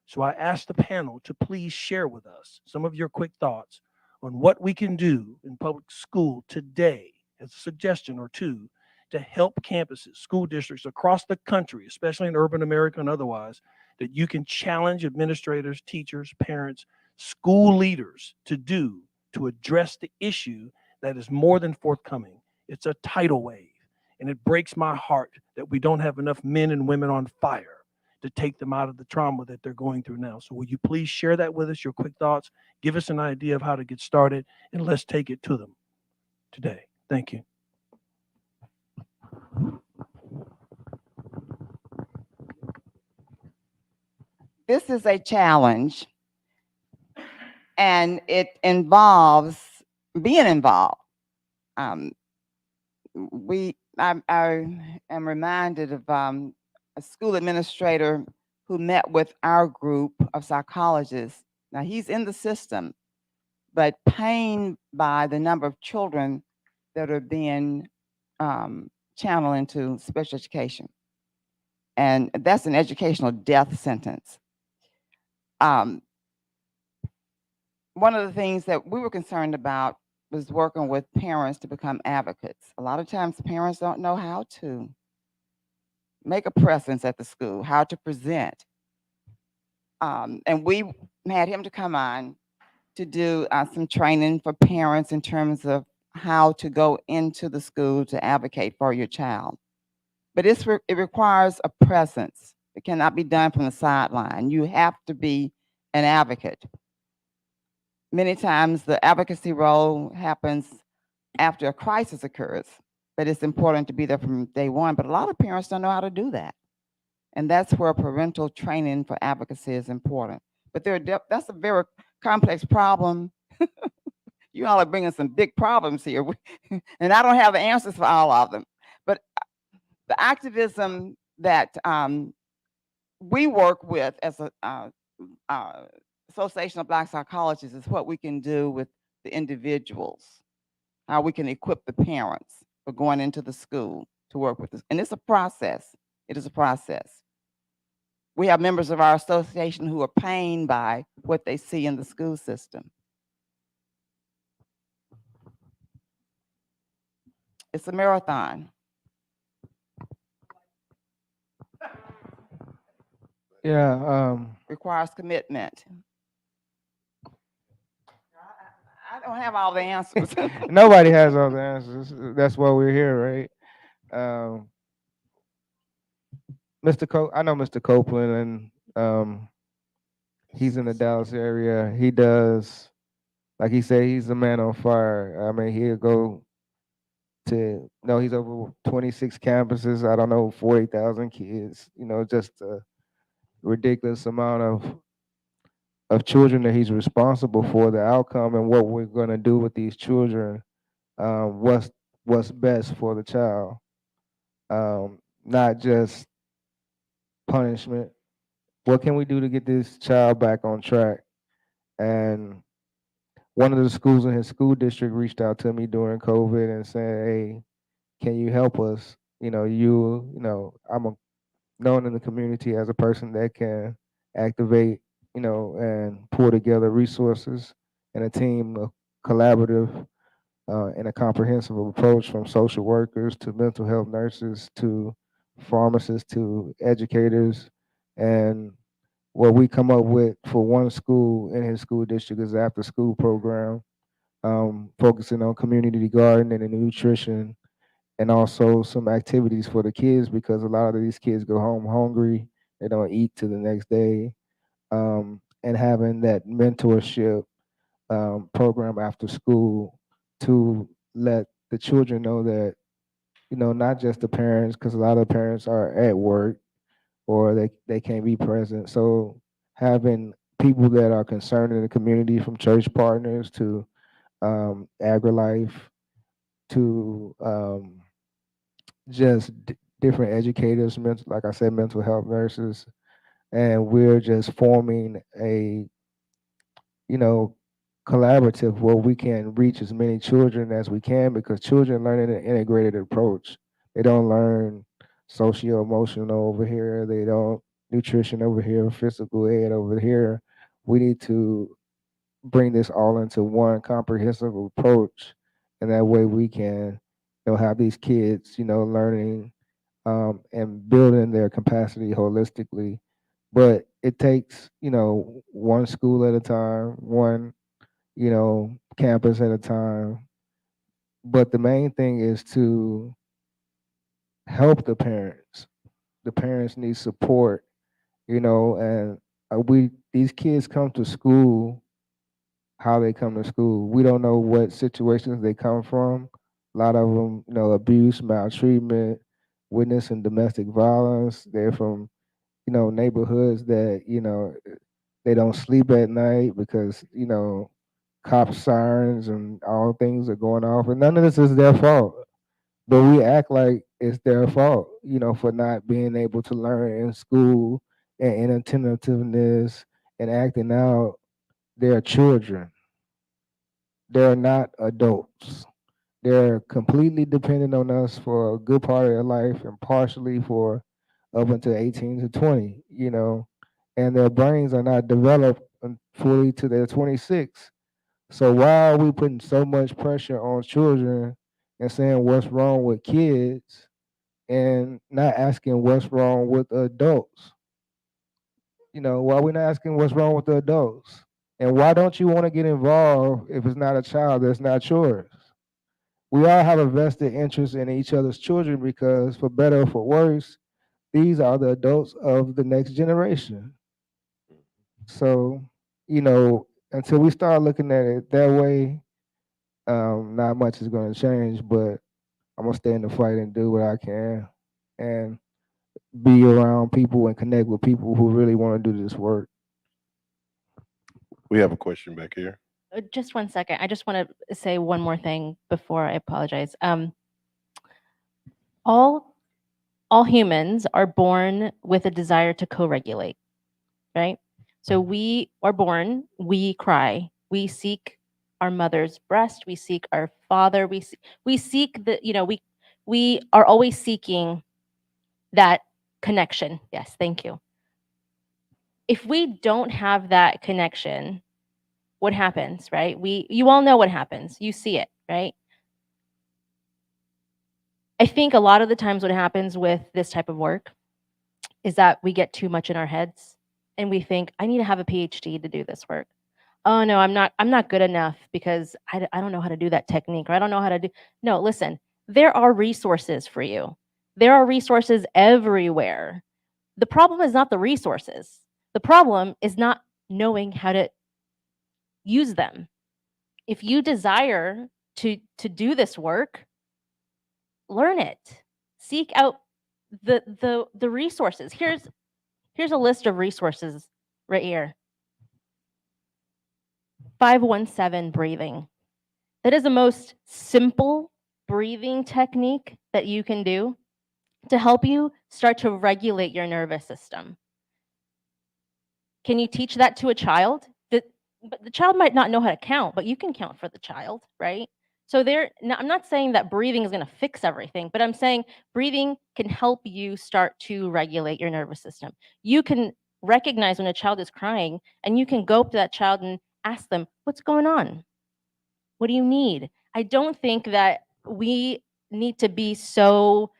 So I asked the panel to please share with us some of your quick thoughts on what we can do in public school today, as a suggestion or two, to help campuses, school districts across the country, especially in urban America and otherwise, that you can challenge administrators, teachers, parents, school leaders to address the issue that is more than forthcoming. It's a tidal wave, and it breaks my heart that we don't have enough men and women on fire to take them out of the trauma that they're going through now. So will you please share that with us, your quick thoughts, give us an idea of how to get started, and let's take it to them today. Thank you. This is a challenge, and it involves being involved. I am reminded of a school administrator who met with our group of psychologists. Now, he's in the system, but pained by the number of children that are being channeled into special education. And that's an educational death sentence. One of the things that we were concerned about was working with parents to become advocates. A lot of times parents don't know how to make a presence at the school, how to present. And we had him to come on to do some training for parents in terms of how to go into the school to advocate for your child. But it requires a presence. It cannot be done from the sideline. You have to be an advocate. Many times the advocacy role happens after a crisis occurs, but it's important to be there from day one. But a lot of parents don't know how to do that. And that's where parental training for advocacy is important. But that's a very complex problem. You all are bringing some big problems here. And I don't have the answers for all of them. But the activism that we work with as a Association of Black Psychologists is what we can do with the individuals, how we can equip the parents for going into the school to work with this. And it's a process. It is a process. We have members of our association who are pained by what they see in the school system. It's a marathon. Yeah. Requires commitment. I don't have all the answers. Nobody has all the answers. That's why we're here, right? I know Mr. Copeland, and he's in the Dallas area. He does, like he said, he's a man on fire. I mean, he'll go to, he's over 26 campuses. I don't know, 40,000 kids. Just a ridiculous amount of children that he's responsible for, the outcome and what we're going to do with these children, what's best for the child, not just punishment. What can we do to get this child back on track? And one of the schools in his school district reached out to me during COVID and said, "Hey, can you help us? I'm known in the community as a person that can activate, and pull together resources and a team of collaborative and a comprehensive approach from social workers to mental health nurses to pharmacists to educators. And what we come up with for one school in his school district is after school program, focusing on community gardening and nutrition, and also some activities for the kids because a lot of these kids go home hungry. They don't eat till the next day. And having that mentorship program after school to let the children know that, not just the parents, because a lot of parents are at work or they can't be present. So having people that are concerned in the community, from church partners to AgriLife to just different educators, like I said, mental health nurses, and we're just forming a collaborative where we can reach as many children as we can, because children learn in an integrated approach. They don't learn socio-emotional over here. They don't nutrition over here, physical ed over here. We need to bring this all into one comprehensive approach, and that way we can, have these kids, learning and building their capacity holistically. But it takes, one school at a time, one, campus at a time. But the main thing is to help the parents. The parents need support, and these kids come to school how they come to school. We don't know what situations they come from. A lot of them, abuse, maltreatment, witnessing domestic violence. They're from, neighborhoods that, they don't sleep at night because, cop sirens and all things are going off. And none of this is their fault. But we act like it's their fault, for not being able to learn in school and inattentiveness and acting out. They're children. They're not adults. They're completely dependent on us for a good part of their life and partially for up until 18 to 20, and their brains are not developed fully to their 26. So why are we putting so much pressure on children and saying what's wrong with kids and not asking what's wrong with adults? Why are we not asking what's wrong with the adults? And why don't you want to get involved if it's not a child that's not yours? We all have a vested interest in each other's children because, for better or for worse, these are the adults of the next generation. So, until we start looking at it that way, not much is going to change. But I'm gonna stay in the fight and do what I can, and be around people and connect with people who really want to do this work. We have a question back here. Just 1 second. I just want to say one more thing before I apologize. All humans are born with a desire to co-regulate, right? So we are born, we cry, we seek our mother's breast, we seek our father, we seek we are always seeking that connection. Yes, thank you. If we don't have that connection, what happens, right? You all know what happens. You see it, right? I think a lot of the times what happens with this type of work is that we get too much in our heads and we think, I need to have a PhD to do this work. Oh no, I'm not good enough because I don't know how to do that technique, or I don't know how to do. No, listen, there are resources for you. There are resources everywhere. The problem is not the resources. The problem is not knowing how to use them. If you desire to do this work, learn it. Seek out the resources. Here's a list of resources right here. 517 breathing. That is the most simple breathing technique that you can do to help you start to regulate your nervous system. Can you teach that to a child? But the child might not know how to count, but you can count for the child, right? So I'm not saying that breathing is going to fix everything, but I'm saying breathing can help you start to regulate your nervous system. You can recognize when a child is crying, and you can go up to that child and ask them, what's going on? What do you need? I don't think that we need to be so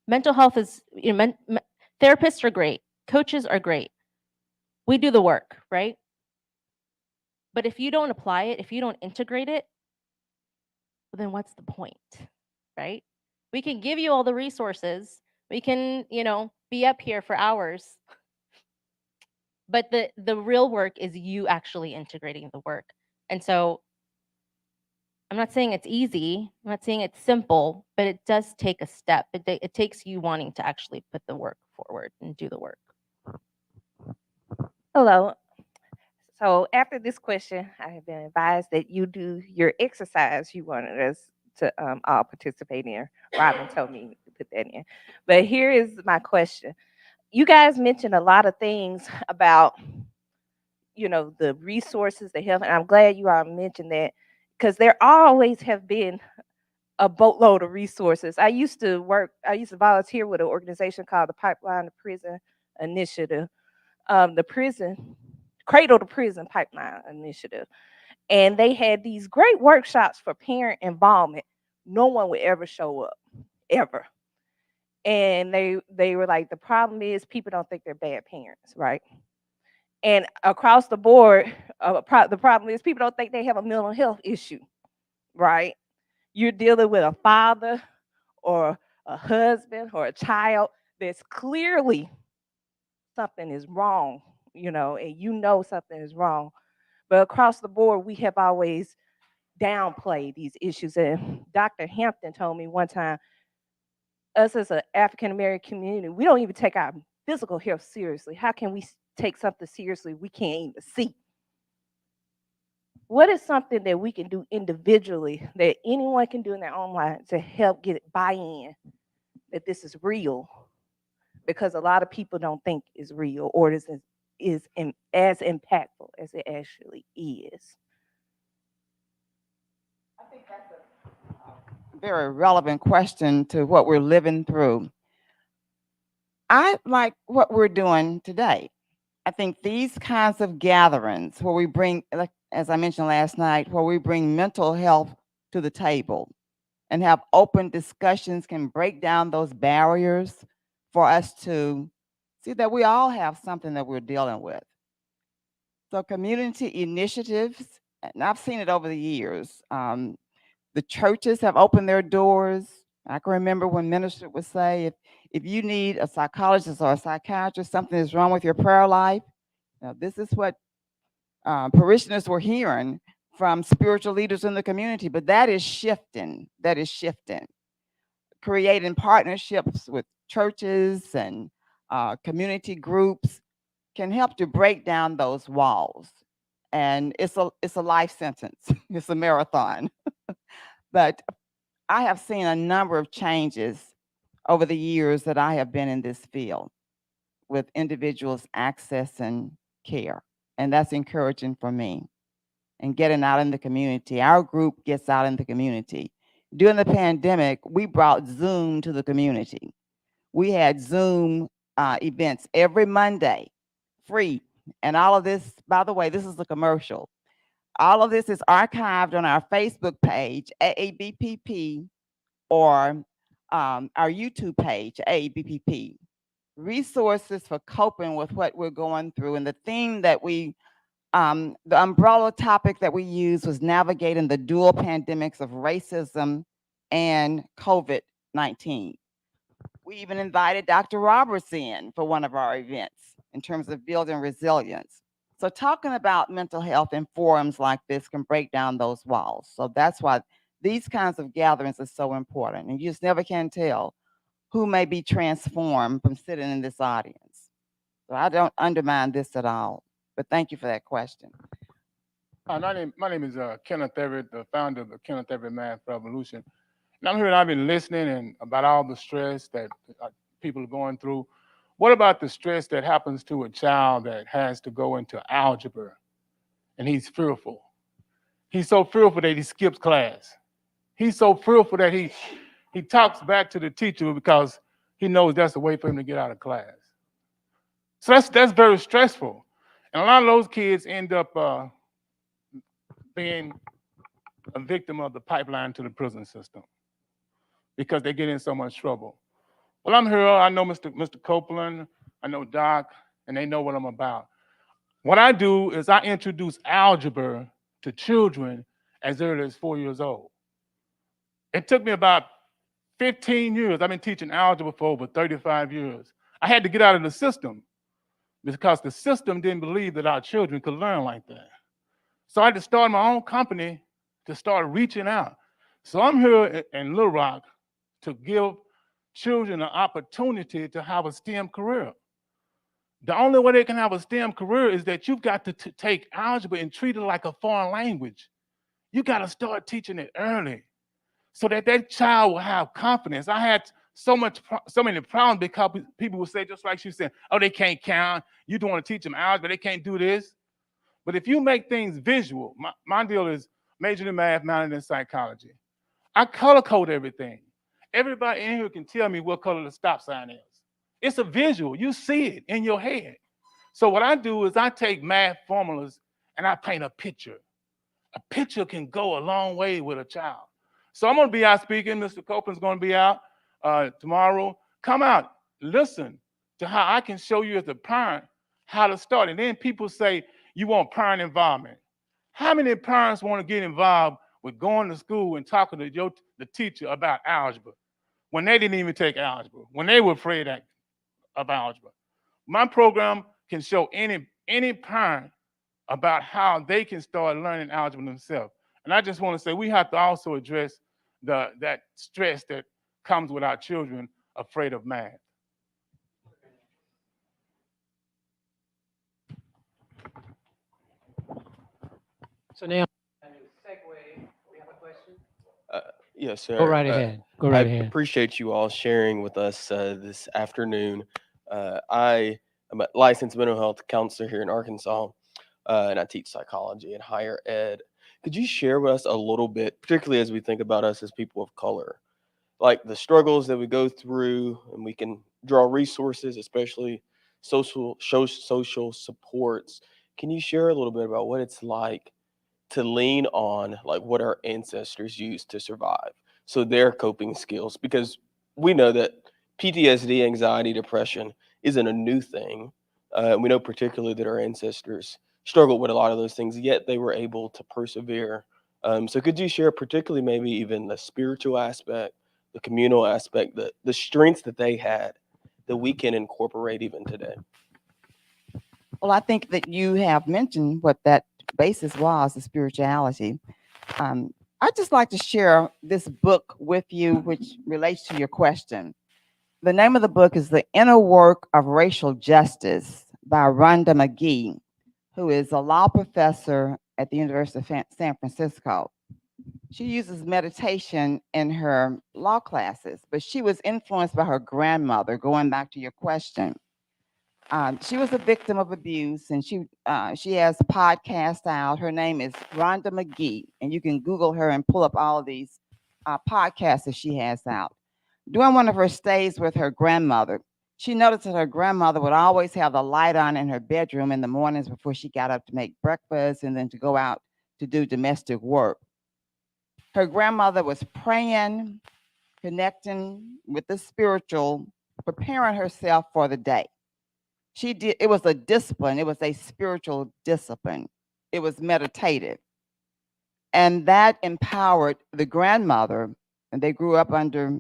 mental health is, therapists are great, coaches are great. We do the work, right? But if you don't apply it, if you don't integrate it, well, then what's the point, right? We can give you all the resources. We can, be up here for hours. But the real work is you actually integrating the work. And so I'm not saying it's easy. I'm not saying it's simple, but it does take a step. It takes you wanting to actually put the work forward and do the work. Hello. So after this question, I have been advised that you do your exercise you wanted us to all participate in. Robin told me to put that in. But here is my question. You guys mentioned a lot of things about, the resources, the health, and I'm glad you all mentioned that, because there always have been a boatload of resources. I used to volunteer with an organization called the Pipeline to Prison Initiative, the Cradle to Prison Pipeline Initiative. And they had these great workshops for parent involvement. No one would ever show up, ever. And they were like, the problem is people don't think they're bad parents, right? And across the board, the problem is people don't think they have a mental health issue, right? You're dealing with a father or a husband or a child that's clearly something is wrong, and something is wrong. But across the board, we have always downplayed these issues. And Dr. Hampton told me one time, us as an African American community, we don't even take our physical health seriously. How can we take something seriously we can't even see? What is something that we can do individually that anyone can do in their own life to help get buy-in that this is real? Because a lot of people don't think it's real or is as impactful as it actually is. I think that's a very relevant question to what we're living through. I like what we're doing today. I think these kinds of gatherings where we bring, like, as I mentioned last night, where we bring mental health to the table and have open discussions can break down those barriers for us to see that we all have something that we're dealing with. So community initiatives, and I've seen it over the years. The churches have opened their doors. I can remember when minister would say, if you need a psychologist or a psychiatrist, something is wrong with your prayer life. Now, this is what parishioners were hearing from spiritual leaders in the community, but that is shifting. That is shifting. Creating partnerships with churches and community groups can help to break down those walls. And it's a life sentence. It's a marathon. But I have seen a number of changes over the years that I have been in this field with individuals accessing care. And that's encouraging for me. And getting out in the community. Our group gets out in the community. During the pandemic, we brought Zoom to the community. We had Zoom events every Monday, free. And all of this, by the way, this is a commercial. All of this is archived on our Facebook page, AABPP, or our YouTube page, AABPP. Resources for coping with what we're going through. And the theme that the umbrella topic that we used was navigating the dual pandemics of racism and COVID-19. We even invited Dr. Roberts in for one of our events in terms of building resilience. So talking about mental health in forums like this can break down those walls. So that's why these kinds of gatherings are so important. And you just never can tell who may be transformed from sitting in this audience. So I don't undermine this at all, but thank you for that question. Hi, my name is Kenneth Everett, the founder of the Kenneth Everett Math Revolution. And I'm here and I've been listening and about all the stress that people are going through. What about the stress that happens to a child that has to go into algebra and he's fearful? He's so fearful that he skips class. He's so fearful that he talks back to the teacher because he knows that's a way for him to get out of class. So that's very stressful. And a lot of those kids end up being a victim of the pipeline to the prison system because they get in so much trouble. Well, I'm here, I know Mr. Copeland, I know Doc, and they know what I'm about. What I do is I introduce algebra to children as early as 4 years old. It took me about 15 years. I've been teaching algebra for over 35 years. I had to get out of the system because the system didn't believe that our children could learn like that. So I had to start my own company to start reaching out. So I'm here in Little Rock to give children an opportunity to have a STEM career. The only way they can have a STEM career is that you've got to take algebra and treat it like a foreign language. You got to start teaching it early so that that child will have confidence. I had so many problems because people would say, just like she said, oh, they can't count. You don't want to teach them algebra, they can't do this. But if you make things visual, my deal is majored in math, minored in psychology. I color code everything. Everybody in here can tell me what color the stop sign is. It's a visual. You see it in your head. So what I do is I take math formulas and I paint a picture. A picture can go a long way with a child. So I'm going to be out speaking. Mr. Copeland's going to be out tomorrow. Come out, listen to how I can show you as a parent how to start. And then people say, you want parent involvement. How many parents want to get involved with going to school and talking to the teacher about algebra when they didn't even take algebra, when they were afraid of algebra? My program can show any parent about how they can start learning algebra themselves. And I just want to say we have to also address that stress that comes with our children afraid of math. So now, segue, we have a question? Yes, sir. Go right ahead. Go right I ahead. appreciate you all sharing with us this afternoon. I am a licensed mental health counselor here in Arkansas, and I teach psychology and higher ed. Could you share with us a little bit, particularly as we think about us as people of color, like the struggles that we go through, and we can draw resources, especially social supports. Can you share a little bit about what it's like to lean on like what our ancestors used to survive, so their coping skills? Because we know that PTSD, anxiety, depression isn't a new thing. We know particularly that our ancestors struggled with a lot of those things, yet they were able to persevere. So could you share particularly maybe even the spiritual aspect, the communal aspect, the strengths that they had that we can incorporate even today? Well, I think that you have mentioned what that basis was, the spirituality. I'd just like to share this book with you, which relates to your question. The name of the book is The Inner Work of Racial Justice by Rhonda McGee, who is a law professor at the University of San Francisco. She uses meditation in her law classes, but she was influenced by her grandmother, going back to your question. She was a victim of abuse, and she has a podcast out. Her name is Rhonda McGee, and you can Google her and pull up all of these podcasts that she has out. During one of her stays with her grandmother, she noticed that her grandmother would always have the light on in her bedroom in the mornings before she got up to make breakfast and then to go out to do domestic work. Her grandmother was praying, connecting with the spiritual, preparing herself for the day. It was a discipline. It was a spiritual discipline. It was meditative. And that empowered the grandmother, and they grew up under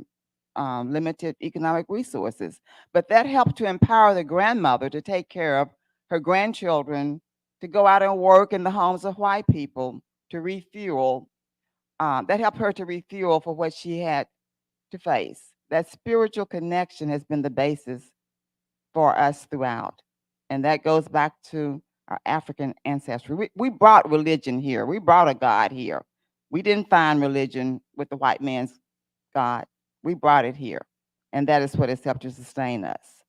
limited economic resources. But that helped to empower the grandmother to take care of her grandchildren, to go out and work in the homes of white people, to refuel. That helped her to refuel for what she had to face. That spiritual connection has been the basis for us throughout. And that goes back to our African ancestry. We brought religion here. We brought a God here. We didn't find religion with the white man's God. We brought it here. And that is what has helped to sustain us.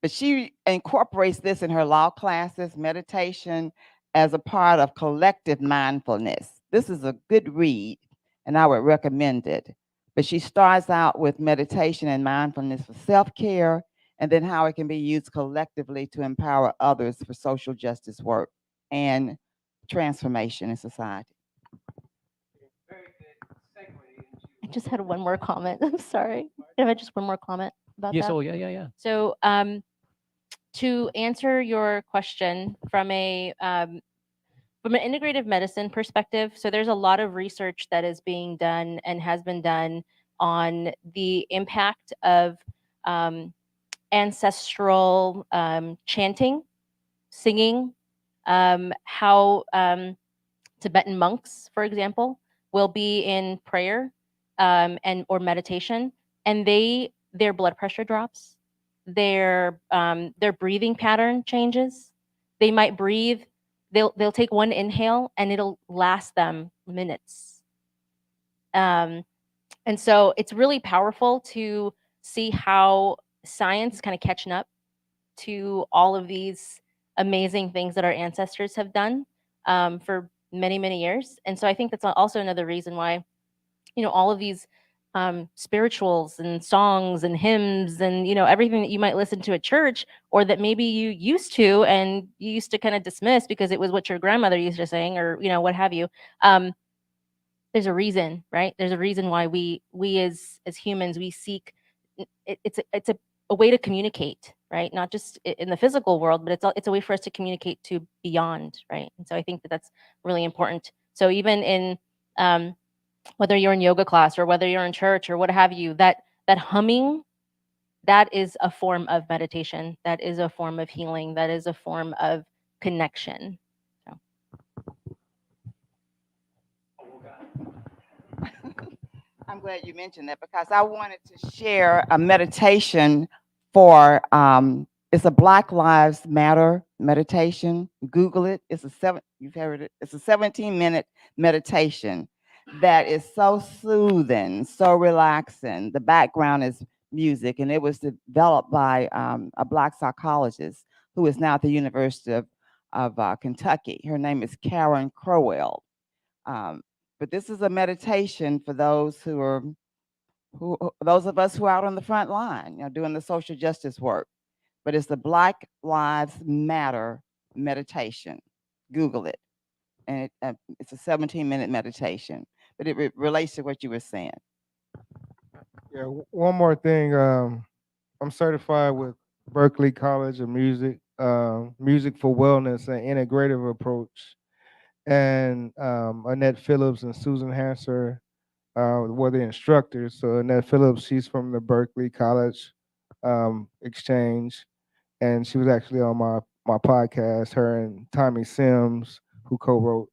But she incorporates this in her law classes, meditation, as a part of collective mindfulness. This is a good read, and I would recommend it. But she starts out with meditation and mindfulness for self-care, and then how it can be used collectively to empower others for social justice work and transformation in society. I just had one more comment. I'm sorry. I have just one more comment about Yes. that. Oh, yeah. So, to answer your question from an integrative medicine perspective, so there's a lot of research that is being done and has been done on the impact of ancestral chanting, singing, how Tibetan monks, for example, will be in prayer and or meditation, and their blood pressure drops, their breathing pattern changes. They might breathe. They'll take one inhale and it'll last them minutes. And so it's really powerful to see how science kind of catching up to all of these amazing things that our ancestors have done for many, many years. And so I think that's also another reason why, all of these spirituals and songs and hymns and, everything that you might listen to at church, or that maybe you used to and you used to kind of dismiss because it was what your grandmother used to sing, or, what have you. There's a reason, right? There's a reason why we as humans, we seek, it's a way to communicate, right? Not just in the physical world, but it's a way for us to communicate to beyond, right? And so I think that that's really important. So even in whether you're in yoga class or whether you're in church or what have you, that humming, that is a form of meditation. That is a form of healing. That is a form of connection. So. I'm glad you mentioned that, because I wanted to share a meditation for it's a Black Lives Matter meditation. Google it. You've heard it. It's a 17-minute meditation that is so soothing, so relaxing. The background is music, and it was developed by a Black psychologist who is now at the University of Kentucky. Her name is Karen Crowell. But this is a meditation for those those of us who are out on the front line, doing the social justice work. But it's the Black Lives Matter meditation. Google it, and it's a 17-minute meditation. But it relates to what you were saying. Yeah, one more thing. I'm certified with Berklee College of Music Music for Wellness, an integrative approach. And Annette Phillips and Susan Hanser were the instructors. So Annette Phillips, she's from the Berkeley College Exchange, and she was actually on my podcast. Her and Tommy Sims, who co-wrote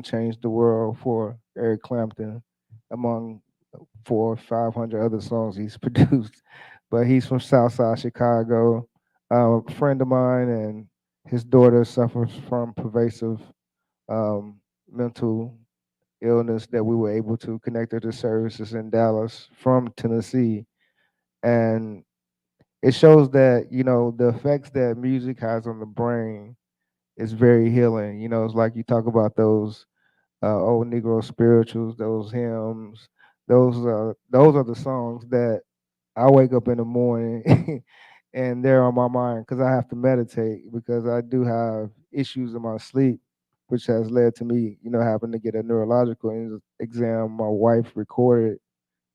"Change the World" for Eric Clapton, among 400 or 500 other songs he's produced. But he's from Southside Chicago, a friend of mine, and his daughter suffers from pervasive mental illness that we were able to connect her to services in Dallas from Tennessee. And it shows that, the effects that music has on the brain is very healing. It's like you talk about those old Negro spirituals, those hymns, those are the songs that I wake up in the morning and they're on my mind because I have to meditate because I do have issues in my sleep, which has led to me, having to get a neurological exam. My wife recorded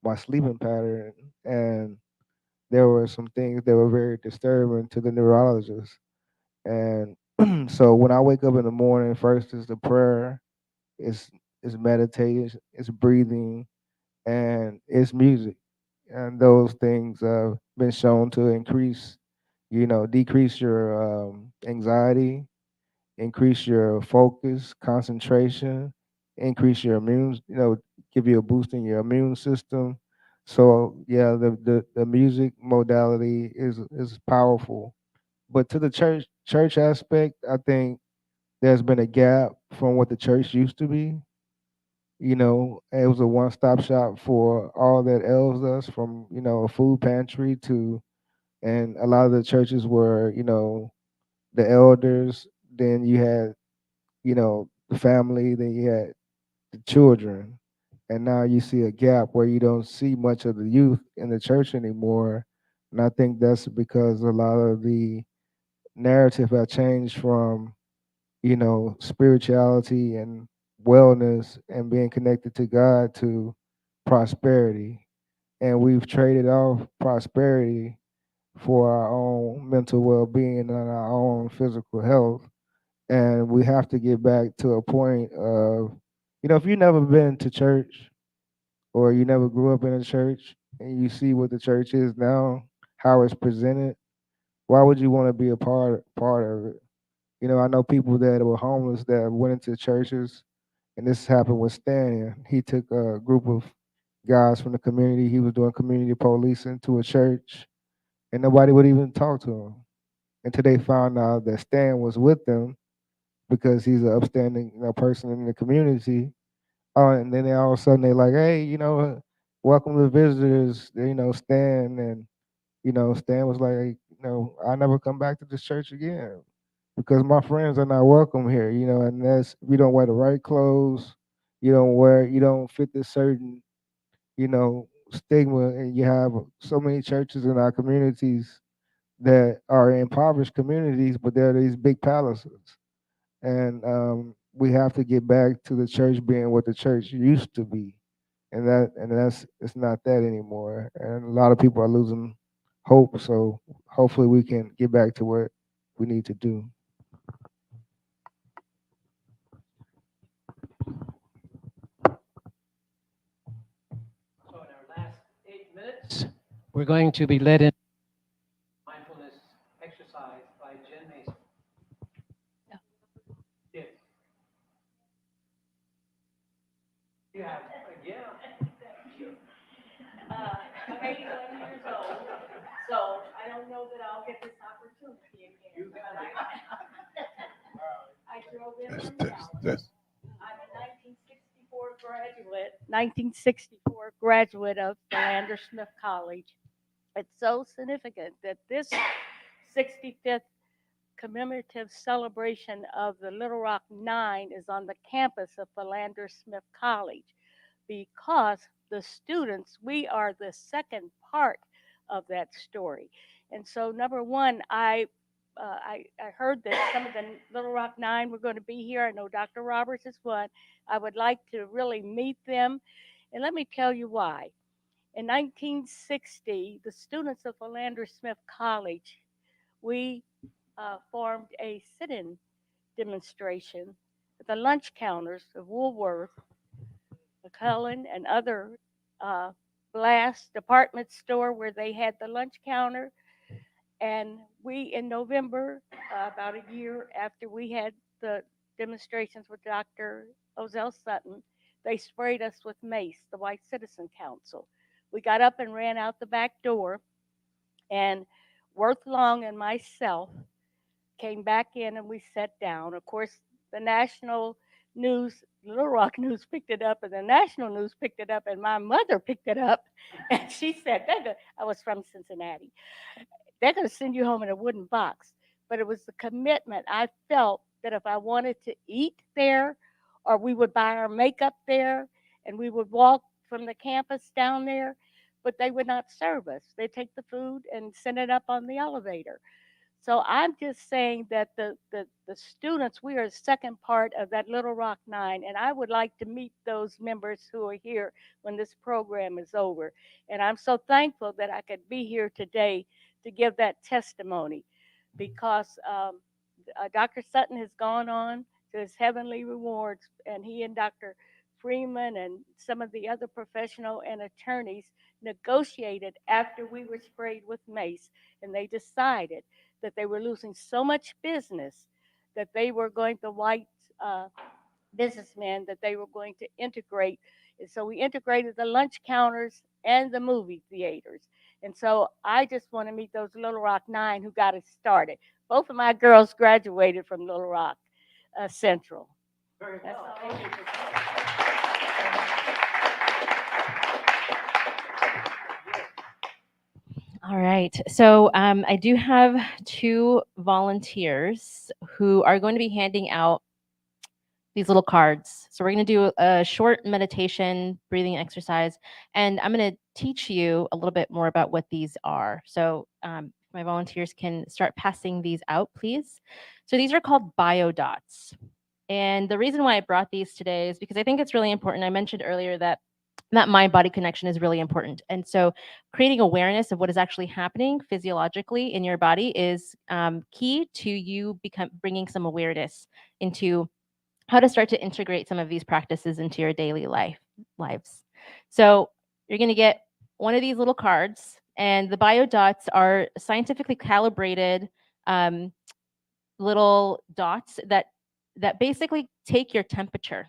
my sleeping pattern, and there were some things that were very disturbing to the neurologist. And so when I wake up in the morning, first is the prayer, it's meditating, it's breathing, and it's music. And those things have been shown to decrease your anxiety, increase your focus, concentration, increase your give you a boost in your immune system. So yeah, the music modality is powerful. But to the church aspect, I think there's been a gap from what the church used to be. It was a one-stop shop for all that ails us, from a food pantry to, and a lot of the churches were, the elders, then you had, the family, then you had the children. And now you see a gap where you don't see much of the youth in the church anymore. And I think that's because a lot of the narrative have changed from, spirituality and wellness and being connected to God to prosperity. And we've traded off prosperity for our own mental well being and our own physical health. And we have to get back to a point of, if you've never been to church or you never grew up in a church and you see what the church is now, how it's presented, why would you want to be a part of it? I know people that were homeless that went into churches, and this happened with Stan. He took a group of guys from the community. He was doing community policing to a church, and nobody would even talk to him until they found out that Stan was with them because he's an upstanding, person in the community. Oh, and then all of a sudden they're like, "Hey, welcome to visitors." Stan, and Stan was like, "Hey, I never come back to this church again because my friends are not welcome here." And that's, if you don't wear the right clothes, you don't fit this certain, stigma, and you have so many churches in our communities that are impoverished communities, but they're these big palaces. And we have to get back to the church being what the church used to be, and that's it's not that anymore. And a lot of people are losing hope. So hopefully we can get back to what we need to do. So in our last 8 minutes, we're going to be led in mindfulness exercise by Jenn Mason. Yes. You have, yeah. I'm 81 years old, so I don't know that I'll get this opportunity again. But I drove in from Dallas. I'm a 1964 graduate of Philander Smith College. It's so significant that this 65th commemorative celebration of the Little Rock Nine is on the campus of Philander Smith College, because the students, we are the second part of that story. And so, number one, I heard that some of the Little Rock Nine were going to be here. I know Dr. Roberts is one. I would like to really meet them. And let me tell you why. In 1960, the students of Philander Smith College, we formed a sit-in demonstration at the lunch counters of Woolworth, McCullen, and other Blast department store where they had the lunch counter. And we, in November, about a year after we had the demonstrations with Dr. Ozell Sutton, they sprayed us with mace, the White Citizen Council. We got up and ran out the back door, and Worth Long and myself came back in and we sat down. Of course, the national news, Little Rock News picked it up, and the national news picked it up, and my mother picked it up, and she said, I was from Cincinnati. They're going to send you home in a wooden box. But it was the commitment. I felt that if I wanted to eat there, or we would buy our makeup there, and we would walk from the campus down there, but they would not serve us. They'd take the food and send it up on the elevator. So I'm just saying that the students, we are the second part of that Little Rock 9, and I would like to meet those members who are here when this program is over. And I'm so thankful that I could be here today to give that testimony, because Dr. Sutton has gone on to his heavenly rewards, and he and Dr. Freeman and some of the other professional and attorneys negotiated after we were sprayed with mace, and they decided that they were losing so much business that they were going, the white businessmen, that they were going to integrate. And so we integrated the lunch counters and the movie theaters. And so I just want to meet those Little Rock 9 who got it started. Both of my girls graduated from Little Rock Central. That's all I need to say. All right. So I do have 2 volunteers who are going to be handing out these little cards. So we're going to do a short meditation, breathing exercise, and I'm going to teach you a little bit more about what these are. So my volunteers can start passing these out, please. So these are called biodots. And the reason why I brought these today is because I think it's really important. I mentioned earlier that mind-body connection is really important. And so creating awareness of what is actually happening physiologically in your body is key to you bringing some awareness into how to start to integrate some of these practices into your daily lives. So you're going to get one of these little cards, and the biodots are scientifically calibrated little dots that basically take your temperature.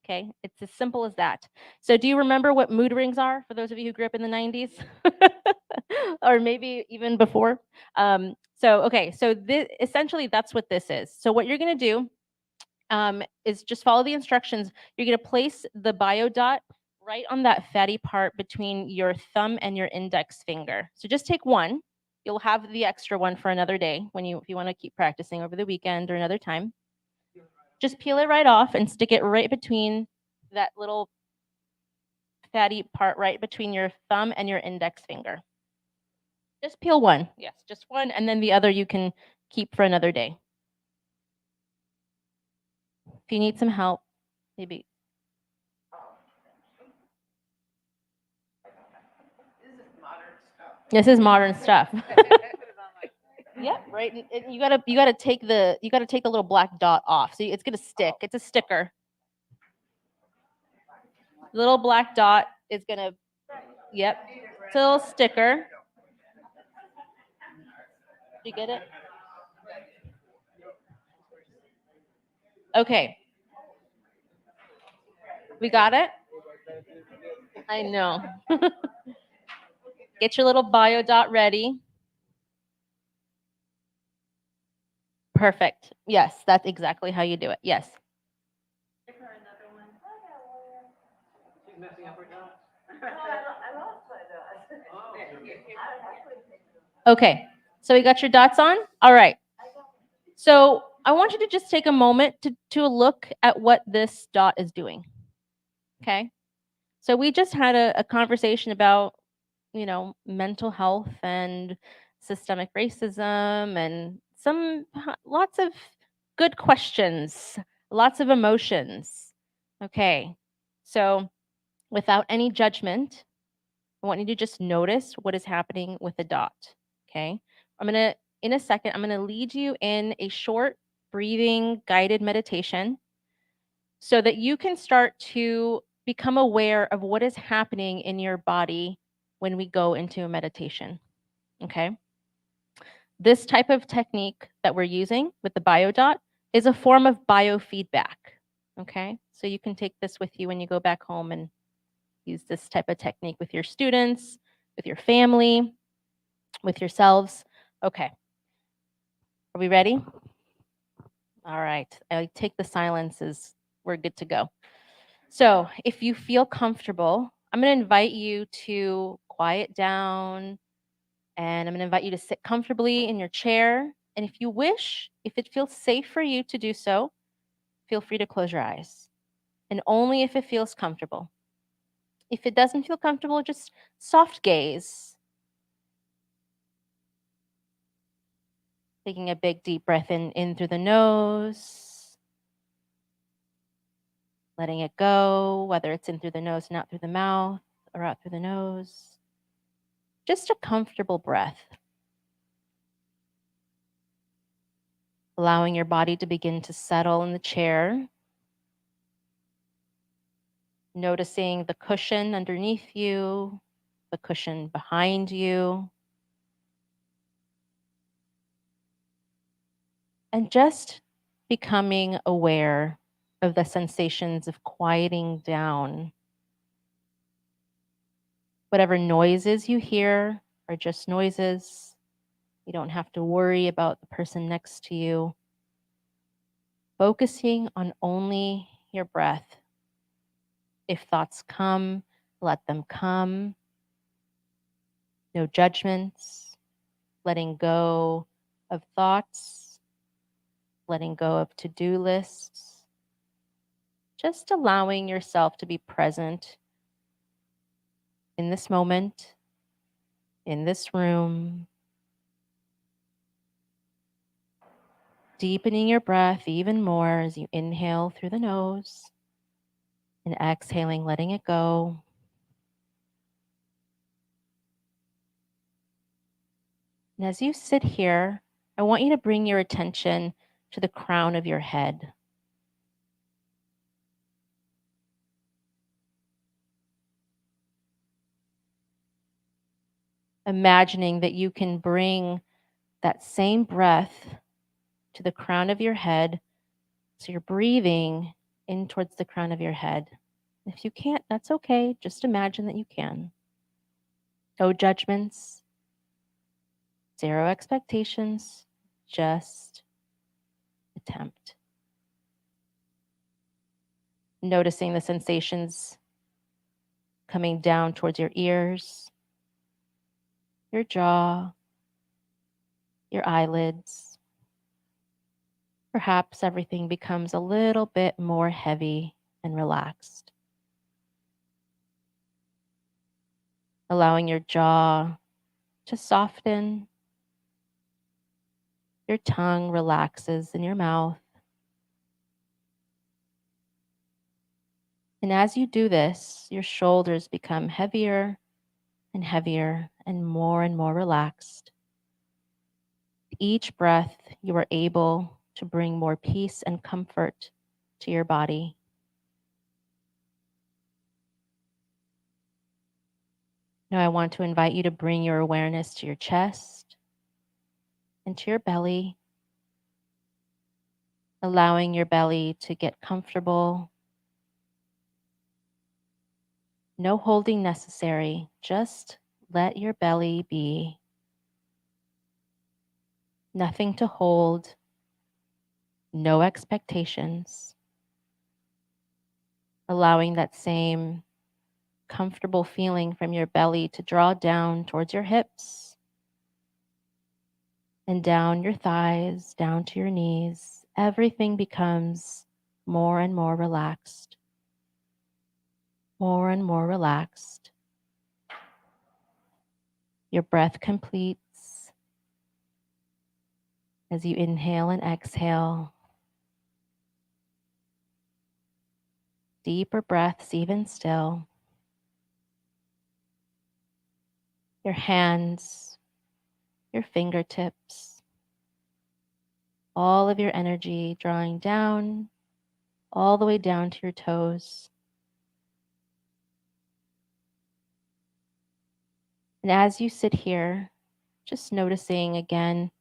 Okay, it's as simple as that. So do you remember what mood rings are, for those of you who grew up in the 90s? Or maybe even before? So essentially that's what this is. So what you're going to do is just follow the instructions. You're going to place the biodot right on that fatty part between your thumb and your index finger. So just take one. You'll have the extra one for another day if you want to keep practicing over the weekend or another time. Just peel it right off and stick it right between that little fatty part right between your thumb and your index finger. Just peel one. Yes, just one, and then the other you can keep for another day. If you need some help, maybe. This is modern stuff. Yep, right. And you gotta take the little black dot off. So it's gonna stick. It's a sticker. Little black dot is gonna. Yep, it's a little sticker. Did you get it? Okay. We got it? I know. Get your little biodot ready. Perfect. Yes, that's exactly how you do it. Yes. Okay, so we got your dots on? All right. So I want you to just take a moment to look at what this dot is doing. Okay? So we just had a conversation about, mental health and systemic racism and lots of good questions, lots of emotions. Okay, so without any judgment, I want you to just notice what is happening with the dot. Okay, I'm going to in a second, I'm going to lead you in a short breathing guided meditation so that you can start to become aware of what is happening in your body when we go into a meditation. Okay? This type of technique that we're using with the biodot is a form of biofeedback. Okay? So you can take this with you when you go back home and use this type of technique with your students, with your family, with yourselves. Okay. Are we ready? All right. I take the silence as we're good to go. So if you feel comfortable, I'm going to invite you to quiet down, and I'm going to invite you to sit comfortably in your chair. And if you wish, if it feels safe for you to do so, feel free to close your eyes. And only if it feels comfortable. If it doesn't feel comfortable, just soft gaze. Taking a big deep breath in through the nose. Letting it go, whether it's in through the nose, not through the mouth, or out through the nose. Just a comfortable breath. Allowing your body to begin to settle in the chair. Noticing the cushion underneath you, the cushion behind you. And just becoming aware of the sensations of quieting down. Whatever noises you hear are just noises. You don't have to worry about the person next to you. Focusing on only your breath. If thoughts come, let them come. No judgments. Letting go of thoughts. Letting go of to-do lists. Just allowing yourself to be present in this moment, in this room. Deepening your breath even more as you inhale through the nose and exhaling, letting it go. And as you sit here, I want you to bring your attention to the crown of your head. Imagining that you can bring that same breath to the crown of your head. So you're breathing in towards the crown of your head. If you can't, that's okay. Just imagine that you can. No judgments, zero expectations, just attempt. Noticing the sensations coming down towards your ears, your jaw, your eyelids. Perhaps everything becomes a little bit more heavy and relaxed. Allowing your jaw to soften. Your tongue relaxes in your mouth. And as you do this, your shoulders become heavier and more relaxed. Each breath, you are able to bring more peace and comfort to your body. Now I want to invite you to bring your awareness to your chest and to your belly, allowing your belly to get comfortable. No holding necessary, just let your belly be. Nothing to hold, no expectations. Allowing that same comfortable feeling from your belly to draw down towards your hips and down your thighs, down to your knees. Everything becomes more and more relaxed. More and more relaxed. Your breath completes as you inhale and exhale. Deeper breaths, even still. Your hands, your fingertips, all of your energy drawing down, all the way down to your toes. And as you sit here, just noticing again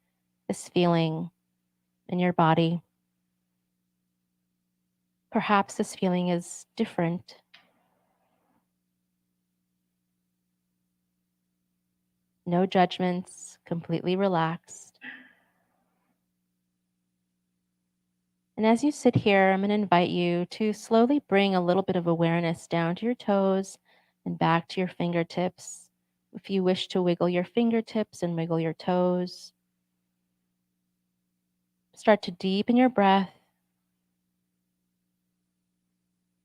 this feeling in your body. Perhaps this feeling is different. No judgments, completely relaxed. And as you sit here, I'm going to invite you to slowly bring a little bit of awareness down to your toes and back to your fingertips. If you wish to wiggle your fingertips and wiggle your toes, start to deepen your breath.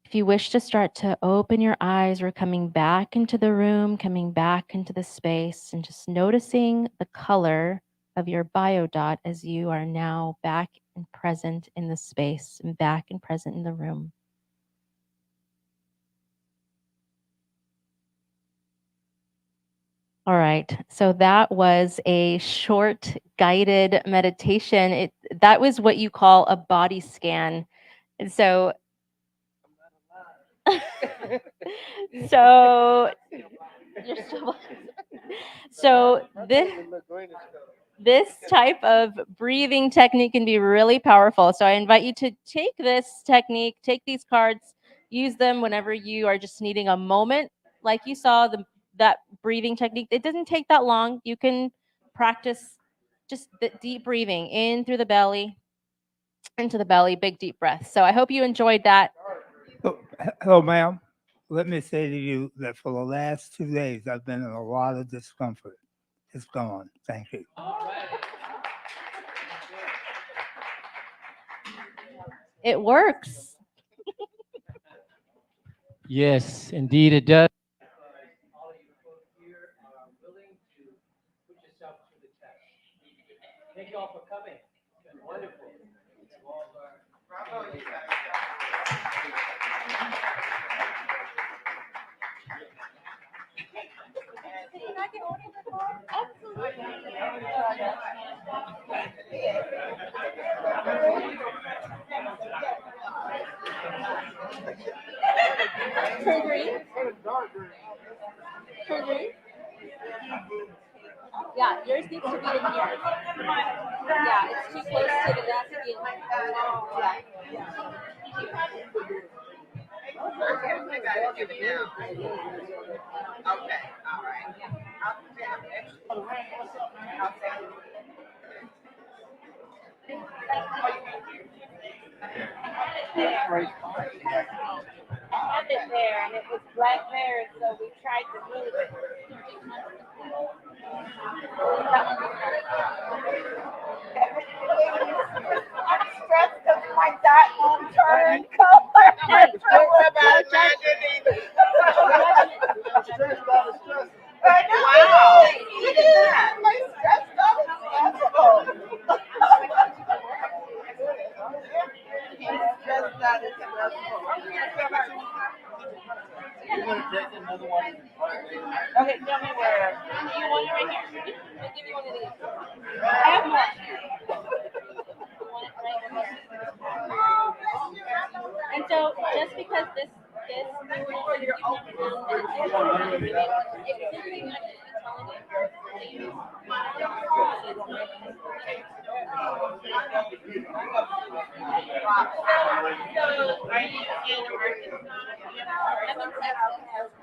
If you wish to start to open your eyes, we're coming back into the room, coming back into the space, and just noticing the color of your biodot as you are now back and present in the space and back and present in the room. All right, so that was a short guided meditation. That was what you call a body scan. And so so you're still so this type of breathing technique can be really powerful. So I invite you to take this technique, take these cards, use them whenever you are just needing a moment. Like you saw that breathing technique, it doesn't take that long. You can practice just the deep breathing in through the belly, into the belly, big deep breath. So I hope you enjoyed that. Hello, ma'am. Let me say to you that for the last 2 days, I've been in a lot of discomfort. It's gone. Thank you. It works. Yes, indeed it does. Thank you all for coming. It's been wonderful. True green. True green. Yeah, yours needs to be in here. Yeah, it's too close to the desk to be in I had it there, and it was black there, so we tried to move it. I'm stressed because my dot won't turn color. Don't worry about it, wow. Look at that. My stress dot is stressful. Stress dot is stressful. You're going to take another one. Okay, tell me where. Do you want it right here? I'll give you one of these. I have more. And so just because this So, are you in Arkansas?